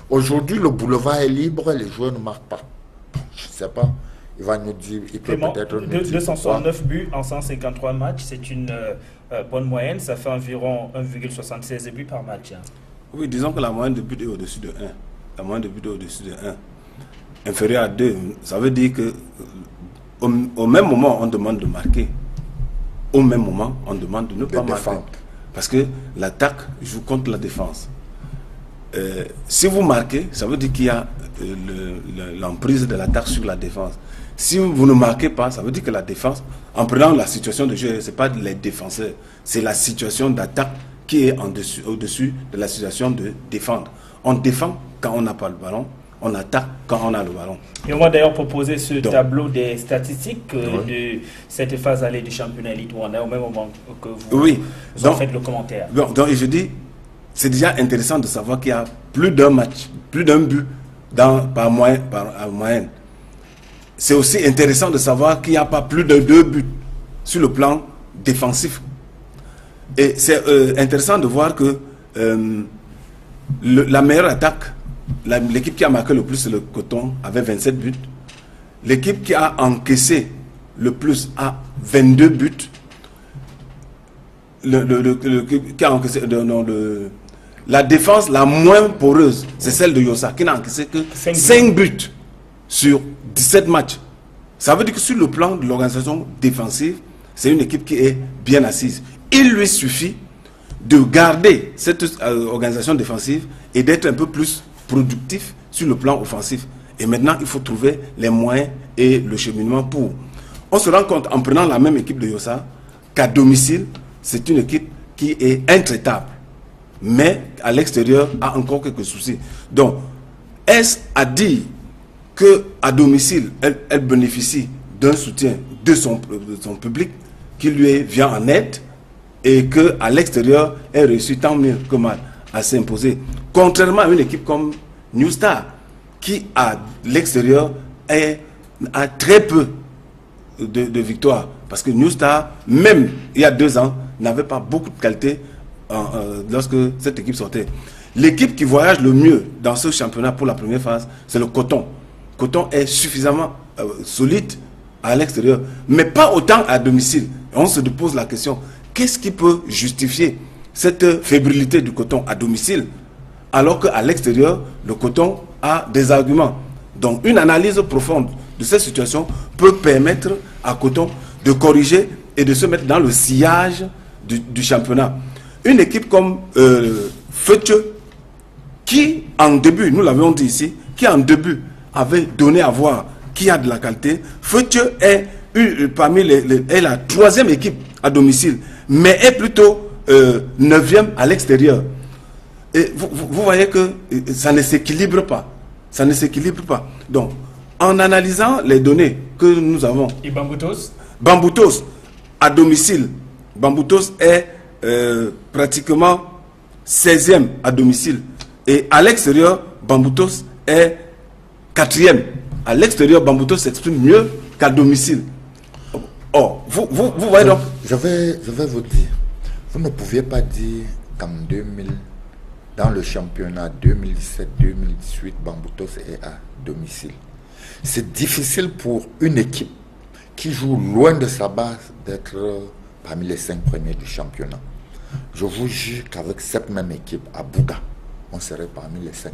Aujourd'hui, le boulevard est libre, les joueurs ne marquent pas. Je ne sais pas. Il va nous dire, il peut peut-être nous dire 269 buts en 153 matchs, c'est une bonne moyenne. Ça fait environ 1,76 buts par match. Hein. Oui, disons que la moyenne de buts est au-dessus de 1. La moyenne de buts est au-dessus de 1. Inférieur à 2, ça veut dire que au même moment, on demande de marquer. Au même moment, on demande de ne pas marquer. Parce que l'attaque joue contre la défense. Si vous marquez, ça veut dire qu'il y a l'emprise de l'attaque sur la défense. Si vous ne marquez pas, ça veut dire que la défense, en prenant la situation de jeu, ce n'est pas les défenseurs, c'est la situation d'attaque qui est au-dessus de la situation de défendre. On défend quand on n'a pas le ballon. On attaque quand on a le ballon. Et on va d'ailleurs proposer ce tableau des statistiques de cette phase allée du championnat Elite One, au même moment que vous en faites le commentaire. Donc je dis, c'est déjà intéressant de savoir qu'il y a plus d'un match, plus d'un but par moyenne. C'est aussi intéressant de savoir qu'il n'y a pas plus de 2 buts sur le plan défensif. Et c'est intéressant de voir que la meilleure attaque, l'équipe qui a marqué le plus, le Coton, avait 27 buts. L'équipe qui a encaissé le plus a 22 buts. Qui a encaissé, la défense la moins poreuse, c'est celle de Yossa, qui n'a encaissé que 5 buts sur 17 matchs. Ça veut dire que sur le plan de l'organisation défensive, c'est une équipe qui est bien assise. Il lui suffit de garder cette organisation défensive et d'être un peu plus productif sur le plan offensif. Et maintenant, il faut trouver les moyens et le cheminement pour. On se rend compte en prenant la même équipe de Yossa qu'à domicile, c'est une équipe qui est intraitable. Mais à l'extérieur, a encore quelques soucis. Donc, est-ce à dire qu'à domicile, elle bénéficie d'un soutien de son public qui lui vient en aide et qu'à l'extérieur, elle réussit tant mieux que mal à s'imposer. Contrairement à une équipe comme New Star, qui à l'extérieur a très peu de victoires. Parce que New Star, même il y a 2 ans, n'avait pas beaucoup de qualité lorsque cette équipe sortait. L'équipe qui voyage le mieux dans ce championnat pour la première phase, c'est le Coton. Coton est suffisamment solide à l'extérieur, mais pas autant à domicile. Et on se pose la question, qu'est-ce qui peut justifier cette fébrilité du Coton à domicile, alors qu'à l'extérieur, le Coton a des arguments. Donc une analyse profonde de cette situation peut permettre à Coton de corriger et de se mettre dans le sillage du championnat. Une équipe comme Feuchteux, qui en début, nous l'avions dit ici, qui en début avait donné à voir qui a de la qualité. Feuchteux est est la 3e équipe à domicile, mais est plutôt 9e à l'extérieur. Et vous voyez que ça ne s'équilibre pas. Ça ne s'équilibre pas. Donc, en analysant les données que nous avons... Et Bamboutos? Bamboutos, à domicile, Bamboutos est pratiquement 16e à domicile. Et à l'extérieur, Bamboutos est 4e. À l'extérieur, Bamboutos s'exprime mieux qu'à domicile. Or, vous voyez donc... Je vais vous dire, vous ne pouviez pas dire qu'en 2000, dans le championnat 2017-2018, Bamboutos est à domicile. C'est difficile pour une équipe qui joue loin de sa base d'être parmi les 5 premiers du championnat. Je vous jure qu'avec cette même équipe à Bouga, on serait parmi les 5.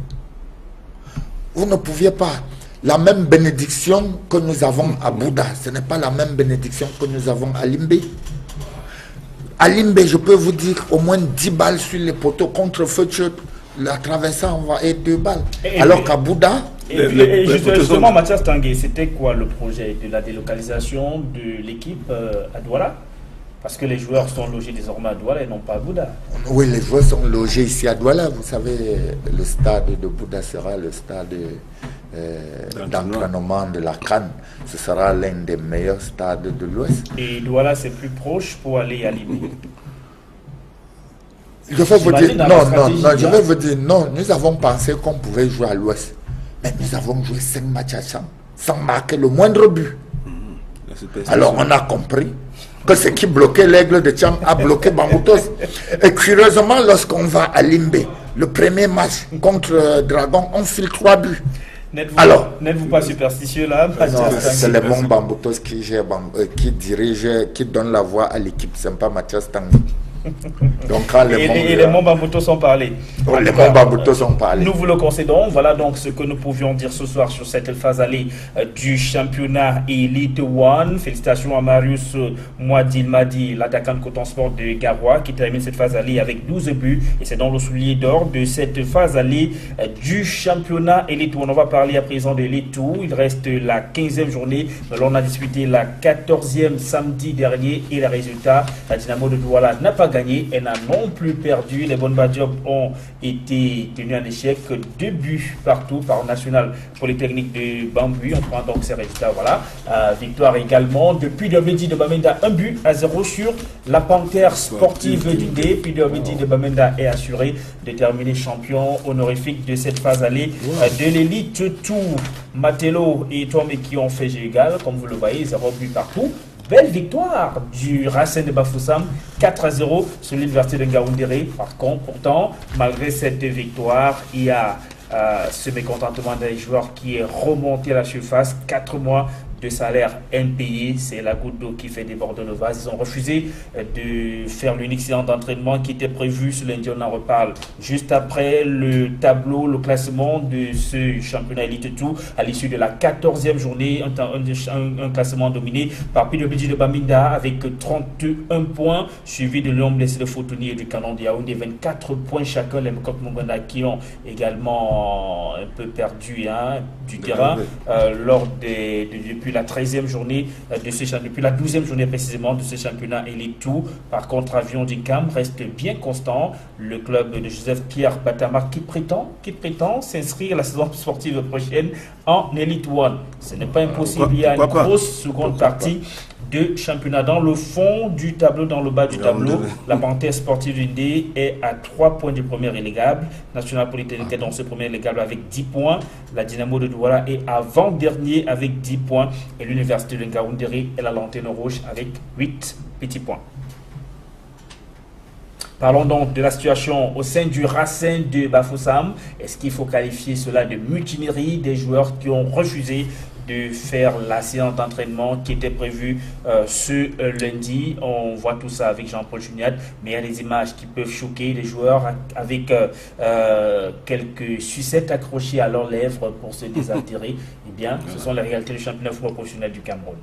Vous ne pouviez pas. La même bénédiction que nous avons à Bouda, ce n'est pas la même bénédiction que nous avons à Limbé. À Limbé, je peux vous dire au moins 10 balles sur les poteaux contre Feuchteux. La traversée, on va être 2 balles. Alors qu'à Bouda... Justement, Mathias Tanguay, c'était quoi le projet de la délocalisation de l'équipe à Douala? Parce que les joueurs sont logés désormais à Douala et non pas à Bouda. Oui, les joueurs sont logés ici à Douala. Vous savez, le stade de Bouda sera le stade d'entraînement de la CAN. Ce sera l'un des meilleurs stades de l'Ouest. Et Douala, c'est plus proche pour aller à Libye. Je vais vous dire, je vais vous dire, non, nous avons pensé qu'on pouvait jouer à l'Ouest. Mais nous avons joué 5 matchs à Cham, sans marquer le moindre but. Alors on a compris que ce qui bloquait l'Aigle de Cham a bloqué Bamboutos. Et curieusement, lorsqu'on va à Limbé, le premier match contre Dragon, on file 3 buts. N'êtes-vous pas superstitieux là? Non, c'est le bon Bamboutos qui dirige, qui donne la voix à l'équipe. C'est pas Mathias Tanguy. Donc, quand les bons Bamboutos sont parlé. Les bons Bamboutos sont parlé. Nous vous le concédons. Voilà donc ce que nous pouvions dire ce soir sur cette phase allée du championnat Elite One. Félicitations à Marius Mouadil-Madi, l'attaquant de Coton Sport de Garoua, qui termine cette phase allée avec 12 buts. Et c'est dans le soulier d'or de cette phase allée du championnat Elite One. On va parler à présent de Elite 2. Il reste la 15e journée. On a disputé la 14e samedi dernier. Et le résultat, la Dynamo de Douala n'a pas gagné et n'a non plus perdu. Les bonnes Badjobs ont été tenus en échec. 2 buts partout par National Polytechnique de Bambouis. On prend donc ces résultats. Voilà. Victoire également depuis Dermidi de Bamenda, 1-0 sur la Panthère sportive d'Indé. Puis Dermidi de Bamenda est assuré de terminer champion honorifique de cette phase allée de l'élite Tour. Matello et Tom qui ont fait jeu égal, comme vous le voyez, 0 buts partout. Belle victoire du Racing de Bafoussam, 4-0 sur l'université de Ngaoundéré. Par contre, pourtant, malgré cette victoire, il y a ce mécontentement des joueurs qui est remonté à la surface. 4 mois de salaire impayé, c'est la goutte d'eau qui fait déborder le vase. Ils ont refusé de faire l'unique séance d'entraînement qui était prévu sur lundi. On en reparle juste après le tableau, le classement de ce championnat Elite Tour à l'issue de la 14e journée. Un classement dominé par Pidobidji de Bamenda avec 31 points, suivi de Léon Blessé de Fotoni et du Canon de Yaoundé, 24 points chacun. Les Mokok Monganda qui ont également un peu perdu du terrain lors depuis depuis la 13e journée de ce championnat, depuis la 12e journée précisément de ce championnat Elite 2. Par contre, Avion d'Incam reste bien constant. Le club de Joseph-Pierre Batama qui prétend s'inscrire la saison sportive prochaine en Elite 1. Ce n'est pas impossible, il y a une grosse seconde partie de championnat. Dans le fond du tableau, dans le bas du tableau, la Panthère sportive d'Indé est à 3 points du premier relégable. National Polytechnique est dans ce premier relégable avec 10 points. La Dynamo de Douala est avant-dernier avec 10 points. Et l'Université de Ngaoundéré est la lanterne rouge avec 8 petits points. Parlons donc de la situation au sein du Racing de Bafoussam. Est-ce qu'il faut qualifier cela de mutinerie des joueurs qui ont refusé de faire la séance d'entraînement qui était prévue ce lundi? On voit tout ça avec Jean-Paul Chuniat, mais il y a des images qui peuvent choquer les joueurs avec quelques sucettes accrochées à leurs lèvres pour se désaltérer. Eh bien, ce sont les réalités du championnat de football professionnel du Cameroun.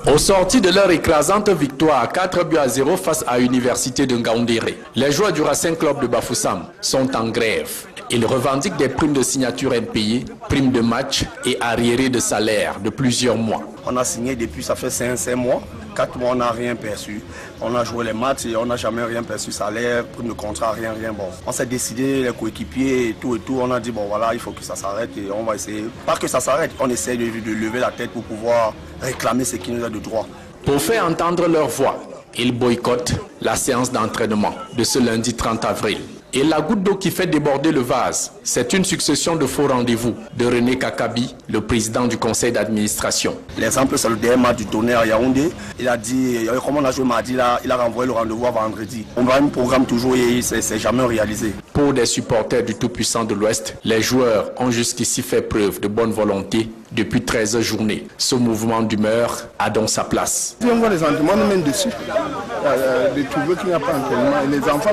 Au sorti de leur écrasante victoire 4-0 face à l'Université de Ngaoundéré, les joueurs du Racing Club de Bafoussam sont en grève. Ils revendiquent des primes de signature impayées, primes de match et arriérés de salaire de plusieurs mois. On a signé depuis, ça fait 5 mois. 4 mois, on n'a rien perçu. On a joué les matchs et on n'a jamais rien perçu, salaire, prime de contrat, rien. Bon, on s'est décidé, les coéquipiers et tout. On a dit, bon voilà, il faut que ça s'arrête et on va essayer. Pas que ça s'arrête, on essaie de lever la tête pour pouvoir réclamer ce qui nous a de droit. Pour faire entendre leur voix, ils boycottent la séance d'entraînement de ce lundi 30 avril. Et la goutte d'eau qui fait déborder le vase, c'est une succession de faux rendez-vous de René Kakabi, le président du conseil d'administration. L'exemple, c'est le dernier match du Tonnerre à Yaoundé. Il a dit, comme on a joué mardi, là, il a renvoyé le rendez-vous à vendredi. On va un programme toujours et c'est jamais réalisé. Pour des supporters du tout-puissant de l'Ouest, les joueurs ont jusqu'ici fait preuve de bonne volonté depuis 13 journées. Ce mouvement d'humeur a donc sa place. Si on voit les entraînements, on mène dessus. De trouver qu'il n'y a pas d'entraînement. Et les enfants,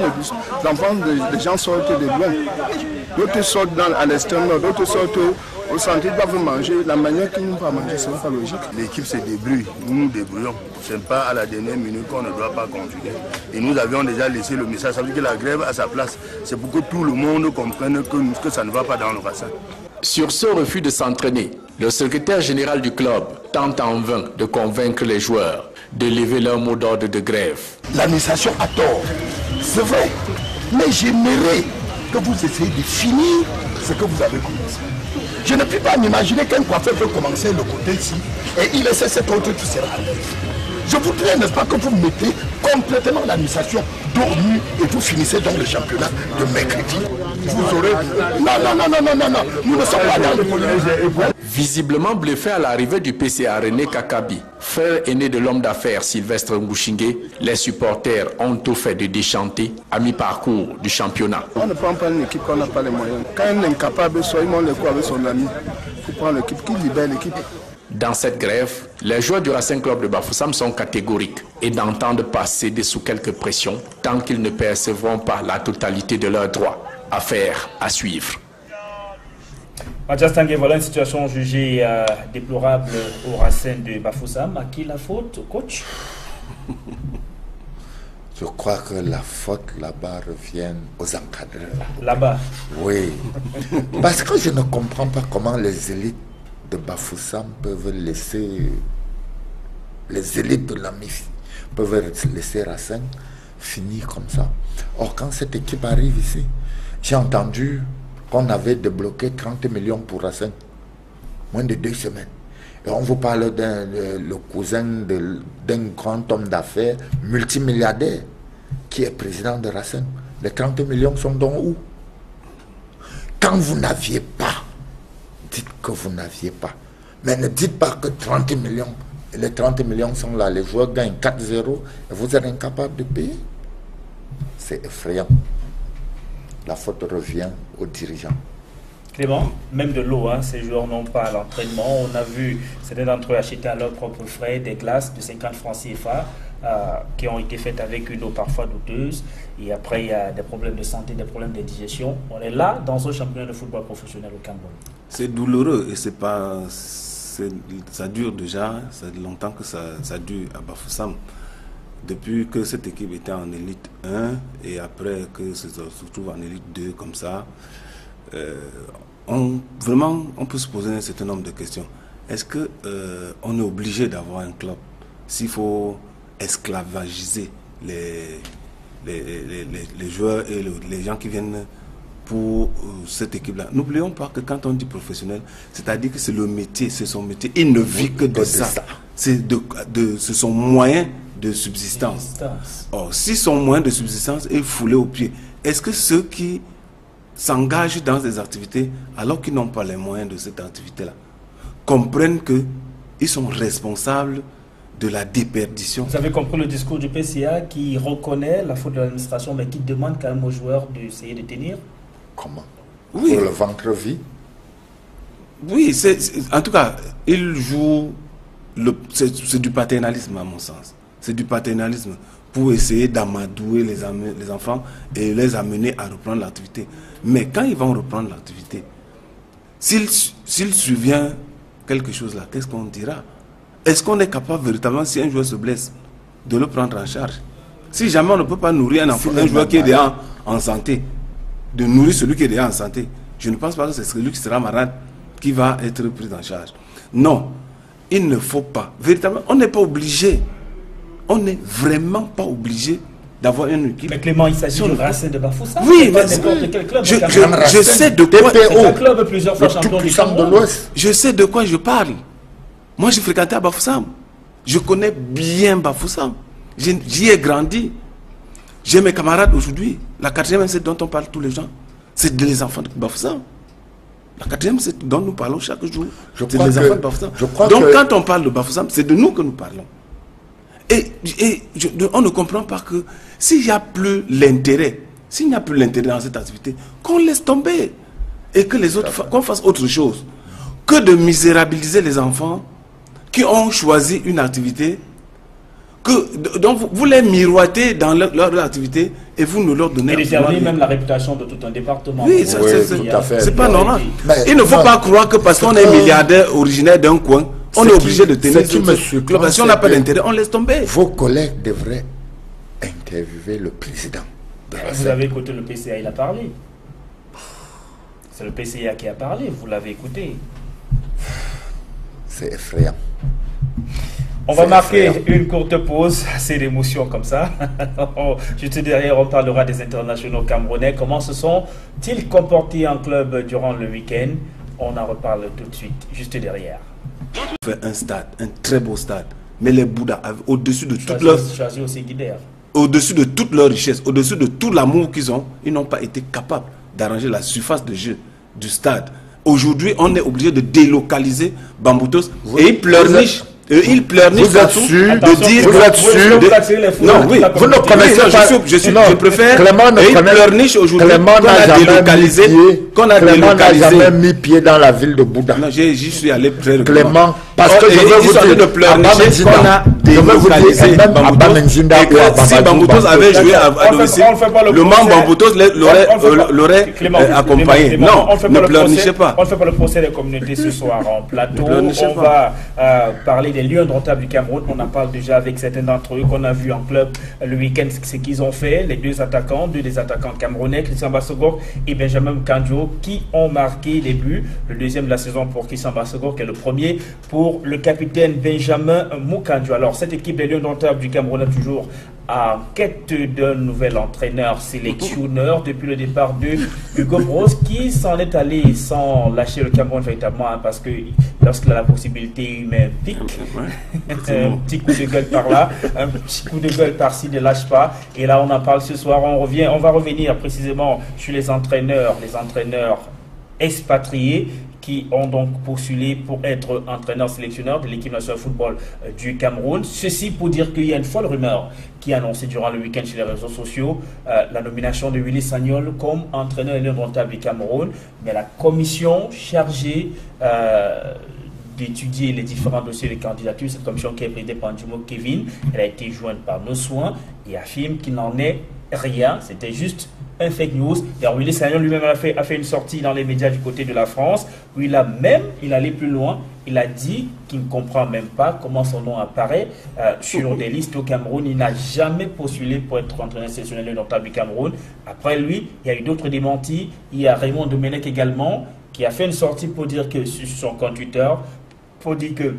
les gens sortent de loin. D'autres sortent à l'extrême nord, d'autres sortent au centre, ils doivent manger. La manière qu'ils n'ont pas mangé, ce n'est pas logique. L'équipe se débrouille, nous nous débrouillons. Ce n'est pas à la dernière minute qu'on ne doit pas continuer. Et nous avions déjà laissé le message, ça veut dire que la grève a sa place. C'est pour que tout le monde comprenne que ça ne va pas dans le bassin. Sur ce refus de s'entraîner, le secrétaire général du club tente en vain de convaincre les joueurs de lever leur mot d'ordre de grève. L'administration a tort, c'est vrai, mais j'aimerais que vous essayiez de finir ce que vous avez commencé. Je ne peux pas m'imaginer qu'un coiffeur peut commencer le côté ici et il essaie cet autre qui sera à l'aise. Je voudrais, n'est-ce pas, que vous mettez complètement l'administration dormue et vous finissez dans le championnat de mercredi. Vous aurez... Non, nous ne sommes pas dans le politique. Visiblement bluffé à l'arrivée du PCA René Kakabi, frère aîné de l'homme d'affaires Sylvestre Mbouchingue, les supporters ont tout fait de déchanter à mi-parcours du championnat. On ne prend pas une équipe quand on n'a pas les moyens. Quand un incapable soit, il monte le coup avec son ami. Il faut prendre l'équipe qui libère l'équipe. Dans cette grève, les joueurs du Racing Club de Bafoussam sont catégoriques et n'entendent pas céder sous quelque pression tant qu'ils ne percevront pas la totalité de leurs droits. Affaire à suivre. Mathias Tanguay, voilà une situation jugée déplorable au Racing de Bafoussam. À qui la faute, coach? Je crois que la faute là-bas revient aux encadreurs. Là-bas? Oui. Parce que je ne comprends pas comment les élites de Bafoussam peuvent laisser, les élites de la MIF peuvent laisser Racing finir comme ça. Or, quand cette équipe arrive ici, j'ai entendu qu'on avait débloqué 30 millions pour Racing, moins de 2 semaines. Et on vous parle le cousin d'un grand homme d'affaires multimilliardaire qui est président de Racing. Les 30 millions sont donc où? Quand vous n'aviez pas, dites que vous n'aviez pas. Mais ne dites pas que 30 millions, et les 30 millions sont là, les joueurs gagnent 4-0 et vous êtes incapable de payer. C'est effrayant. La faute revient aux dirigeants. Clément, même de l'eau, hein, ces joueurs n'ont pas l'entraînement. On a vu certains d'entre eux acheter à leurs propres frais des glaces de 50 francs CFA qui ont été faites avec une eau parfois douteuse. Et après, il y a des problèmes de santé, des problèmes de digestion. On est là dans un championnat de football professionnel au Cameroun. C'est douloureux et c'est pas, ça dure déjà, ça fait longtemps que ça dure à Bafoussam. Depuis que cette équipe était en élite 1 et après que se retrouve en élite 2 comme ça, vraiment, on peut se poser un certain nombre de questions. Est-ce qu'on est obligé d'avoir un club s'il faut esclavagiser les joueurs et les gens qui viennent pour cette équipe-là? N'oublions pas que quand on dit professionnel, c'est-à-dire que c'est le métier, c'est son métier. Il ne vit que de ça. C'est son moyen de subsistance. Or, si son moyen de subsistance est foulé aux pieds, est-ce que ceux qui s'engagent dans des activités alors qu'ils n'ont pas les moyens de cette activité-là comprennent qu'ils sont responsables de la déperdition? Vous avez compris le discours du PCA qui reconnaît la faute de l'administration, mais qui demande quand même aux joueurs d'essayer de tenir? Comment? Oui. Pour le ventre vide? Oui, en tout cas, il joue... C'est du paternalisme à mon sens. C'est du paternalisme pour essayer d'amadouer les enfants et les amener à reprendre l'activité. Mais quand ils vont reprendre l'activité, s'il survient quelque chose là, qu'est-ce qu'on dira? Est-ce qu'on est capable véritablement, si un joueur se blesse, de le prendre en charge? Si jamais on ne peut pas nourrir un joueur qui est déjà en santé, de nourrir celui qui est déjà en santé, je ne pense pas que c'est celui qui sera malade qui va être pris en charge. Non, il ne faut pas. Véritablement, on n'est pas obligé. On n'est vraiment pas obligé d'avoir une équipe. Mais Clément, il s'agit du Racing de Bafoussam. Oui, mais je sais de quoi. C'est un club plusieurs fois champion du Cameroun. Je sais de quoi je parle. Moi, j'ai fréquenté à Bafoussam. Je connais bien Bafoussam. J'y ai grandi. J'ai mes camarades aujourd'hui. La 4e, c'est dont on parle tous les gens. C'est les enfants de Bafoussam. La 4e, c'est dont nous parlons chaque jour. C'est les enfants de Bafoussam. Donc, quand on parle de Bafoussam, c'est de nous que nous parlons. Et on ne comprend pas que s'il n'y a plus l'intérêt, dans cette activité, qu'on laisse tomber et que les autres, qu'on fasse autre chose que de misérabiliser les enfants qui ont choisi une activité, donc vous les miroitez dans leur activité et vous ne leur donnez pas. Et déterminer même la réputation de tout un département. Oui, c'est pas normal. Il ne faut pas croire que parce qu'on est milliardaire originaire d'un coin, on est obligé de tenir ce club. Si on n'a pas d'intérêt, on laisse tomber. Vos collègues devraient interviewer le président. Vous avez écouté le PCA, il a parlé. C'est le PCA qui a parlé, vous l'avez écouté. C'est effrayant. On va marquer une courte pause, c'est l'émotion comme ça. Juste derrière, on parlera des internationaux camerounais. Comment se sont-ils comportés en club durant le week-end? On en reparle tout de suite, juste derrière. On fait un stade, un très beau stade. Mais les Bouddhas, au-dessus de toute leur richesse, au-dessus de tout l'amour qu'ils ont, ils n'ont pas été capables d'arranger la surface de jeu du stade. Aujourd'hui, on est obligé de délocaliser Bamboutos et ils pleurnichent. Il pleurniche partout de dire vous êtes sûr non, oui, vous ne connaissez pas. Je préfère. Il pleurniche aujourd'hui qu'on a délocalisé. N'a jamais mis pied dans la ville de Bouddha. Non, j'y suis allé près de Clément. Parce que je veux vous dire qu'on a délocalisé Bamboutos. Et si Bamboutos avait joué à domicile, le membre Bamboutos l'aurait accompagné. Non, ne pleurnichez pas. On ne fait pas le procès des communautés ce soir en plateau. On va parler des Lions indomptables du Cameroun. On en parle déjà avec certains d'entre eux qu'on a vu en club le week-end, ce qu'ils ont fait. Les deux des attaquants camerounais, Christian Bassogor et Benjamin Mkandjo, qui ont marqué les buts. Le deuxième de la saison pour Christian Bassogor, qui est le premier pour le capitaine Benjamin Mkandjo. Alors, cette équipe des Lions indomptables du Cameroun est toujours en quête d'un nouvel entraîneur sélectionneur depuis le départ de Hugo Bros, qui s'en est allé sans lâcher le Cameroun véritablement, parce que lorsqu'il a la possibilité, il met un pic, un petit coup de gueule par là, un petit coup de gueule par-ci, ne lâche pas. Et là, on en parle ce soir. On va revenir précisément sur les entraîneurs expatriés qui ont donc postulé pour être entraîneur-sélectionneur de l'équipe nationale de football du Cameroun. Ceci pour dire qu'il y a une folle rumeur qui a annoncé durant le week-end sur les réseaux sociaux la nomination de Willy Sagnol comme entraîneur indomptable du Cameroun. Mais la commission chargée d'étudier les différents dossiers de candidature, cette commission qui est présidée par Ndjimo Kevin, elle a été jointe par nos soins et affirme qu'il n'en est rien, c'était juste un fake news. Et Willy Sagnol lui-même a fait une sortie dans les médias du côté de la France où il allait plus loin il a dit qu'il ne comprend même pas comment son nom apparaît sur des listes au Cameroun. Il n'a jamais postulé pour être entraîneur sélectionneur indomptable du Cameroun. Après lui, il y a eu d'autres démentis. Il y a Raymond Domenech également, qui a fait une sortie pour dire que sur son compte Twitter, pour dire que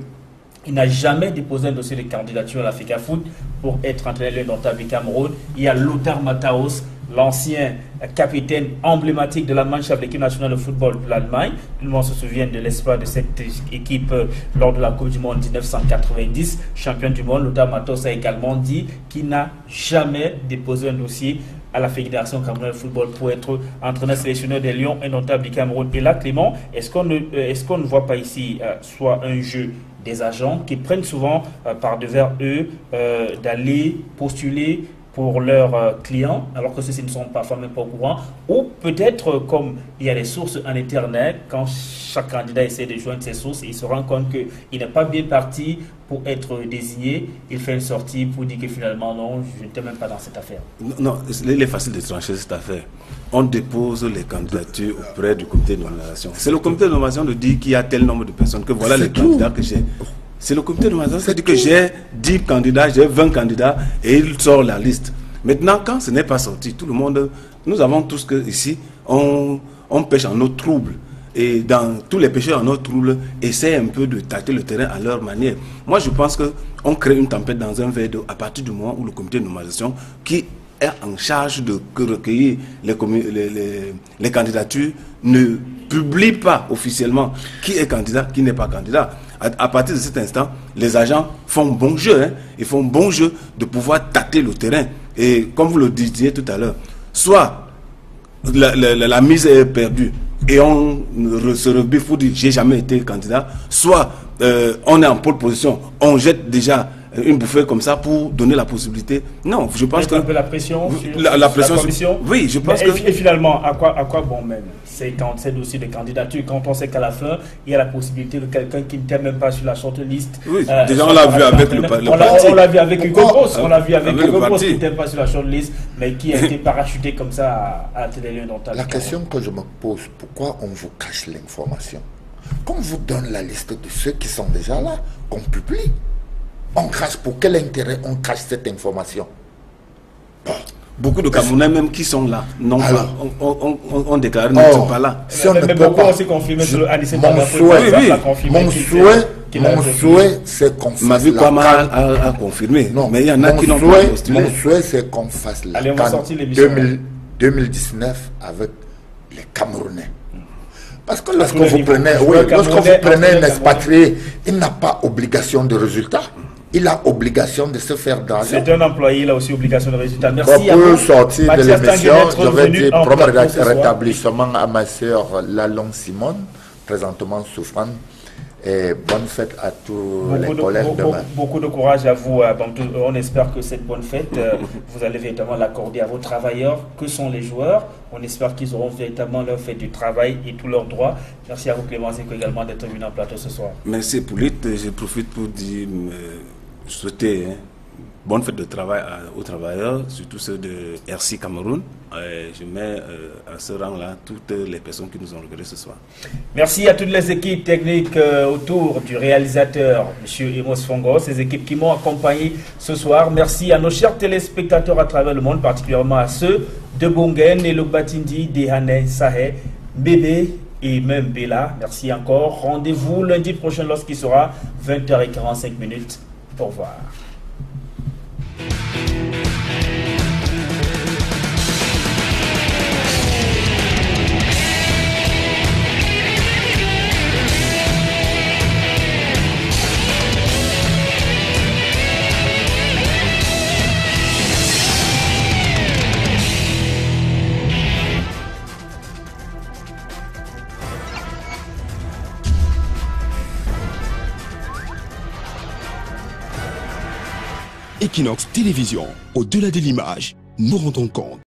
il n'a jamais déposé un dossier de candidature à l'Africa Foot pour être entraîneur indomptable du Cameroun. Il y a Lothar Matthäus, l'ancien capitaine emblématique de la Mannschaft de l'équipe nationale de football de l'Allemagne. Tout le monde se souvient de l'espoir de cette équipe lors de la Coupe du Monde 1990, champion du monde. Lothar Matthäus a également dit qu'il n'a jamais déposé un dossier à la Fédération camerounaise de football pour être entraîneur sélectionneur des Lions indomptables du Cameroun. Et là, Clément, est-ce qu'on ne voit pas ici soit un jeu des agents qui prennent souvent par devers eux d'aller postuler pour leurs clients, alors que ceux-ci ne sont parfois même pas au courant, ou peut-être comme il y a des sources en Internet, quand chaque candidat essaie de joindre ses sources, il se rend compte qu'il n'est pas bien parti pour être désigné, il fait une sortie pour dire que finalement non, je n'étais même pas dans cette affaire. Non, il est facile de trancher cette affaire. On dépose les candidatures auprès du comité de nomination. C'est le comité de nomination de dire qu'il y a tel nombre de personnes, que voilà les candidats que j'ai. C'est le comité de nomination qui dit que j'ai 10 candidats, j'ai 20 candidats et il sort la liste. Maintenant, quand ce n'est pas sorti, tout le monde, nous avons tous que ici, on pêche en eau trouble. Et dans tous les pêcheurs en eau trouble, essaient un peu de tâter le terrain à leur manière. Moi, je pense qu'on crée une tempête dans un verre d'eau à partir du moment où le comité de nomination, qui est en charge de recueillir les candidatures, ne publie pas officiellement qui est candidat, qui n'est pas candidat. À partir de cet instant, les agents font bon jeu. Ils font bon jeu de pouvoir tâter le terrain. Et comme vous le disiez tout à l'heure, soit la mise est perdue et on se rebiffe pour dire j'ai jamais été candidat, soit on est en pole position, on jette déjà une bouffée comme ça pour donner la possibilité. Non, je pense que... un peu la pression sur la pression la commission. Oui, je pense que... Et finalement, à quoi bon même c'est quand c'est dossier de candidature, quand on sait qu'à la fin, il y a la possibilité de quelqu'un qui n'était même pas sur la shortlist. Oui, déjà on l'a vu avec le parti. On l'a vu avec Hugo Gross, on l'a vu avec Hugo Gross qui n'était pas sur la shortlist, mais qui a été parachuté comme ça à la télé indomptable. La question que je me pose, pourquoi on vous cache l'information? Qu'on vous donne la liste de ceux qui sont déjà là, qu'on publie. On cache, pour quel intérêt on cache cette information? Beaucoup de Camerounais même qui sont là, non pas, on déclare qu'ils ne sont pas là. Si on ne peut beaucoup pas, aussi confirmé sur mon souhait, c'est qu'on fasse Mavi Kwama a confirmé. Non, mais il y en a qui n'ont pas postulé. Mon souhait, c'est qu'on fasse la CAN 2019 avec les Camerounais. Parce que lorsque vous prenez un expatrié, il n'a pas obligation de résultat. Il a obligation de se faire d'argent. C'est un employé, il a aussi obligation de résultat. Merci à vous. vous. Pour sortir de l'émission, je vais dire premier rétablissement à ma sœur Lalong Simone, présentement souffrante. Et bonne fête à tous les collègues demain. Beaucoup de courage à vous. On espère que cette bonne fête, vous allez véritablement l'accorder à vos travailleurs, que sont les joueurs. On espère qu'ils auront véritablement leur fête du travail et tous leurs droits. Merci à vous Clément Zeko également d'être venu en plateau ce soir. Merci Poulite. Je profite pour dire, souhaiter bonne fête de travail aux travailleurs, surtout ceux de RC Cameroun. Je mets à ce rang-là toutes les personnes qui nous ont regardé ce soir. Merci à toutes les équipes techniques autour du réalisateur, M. Emos Fongo, ces équipes qui m'ont accompagné ce soir. Merci à nos chers téléspectateurs à travers le monde, particulièrement à ceux de Bongen, et Batindi, Dehane, Sahé, Bébé et même Bella. Merci encore. Rendez-vous lundi prochain lorsqu'il sera 20h45. Au revoir. Equinox Télévision, au-delà de l'image, nous rendons compte.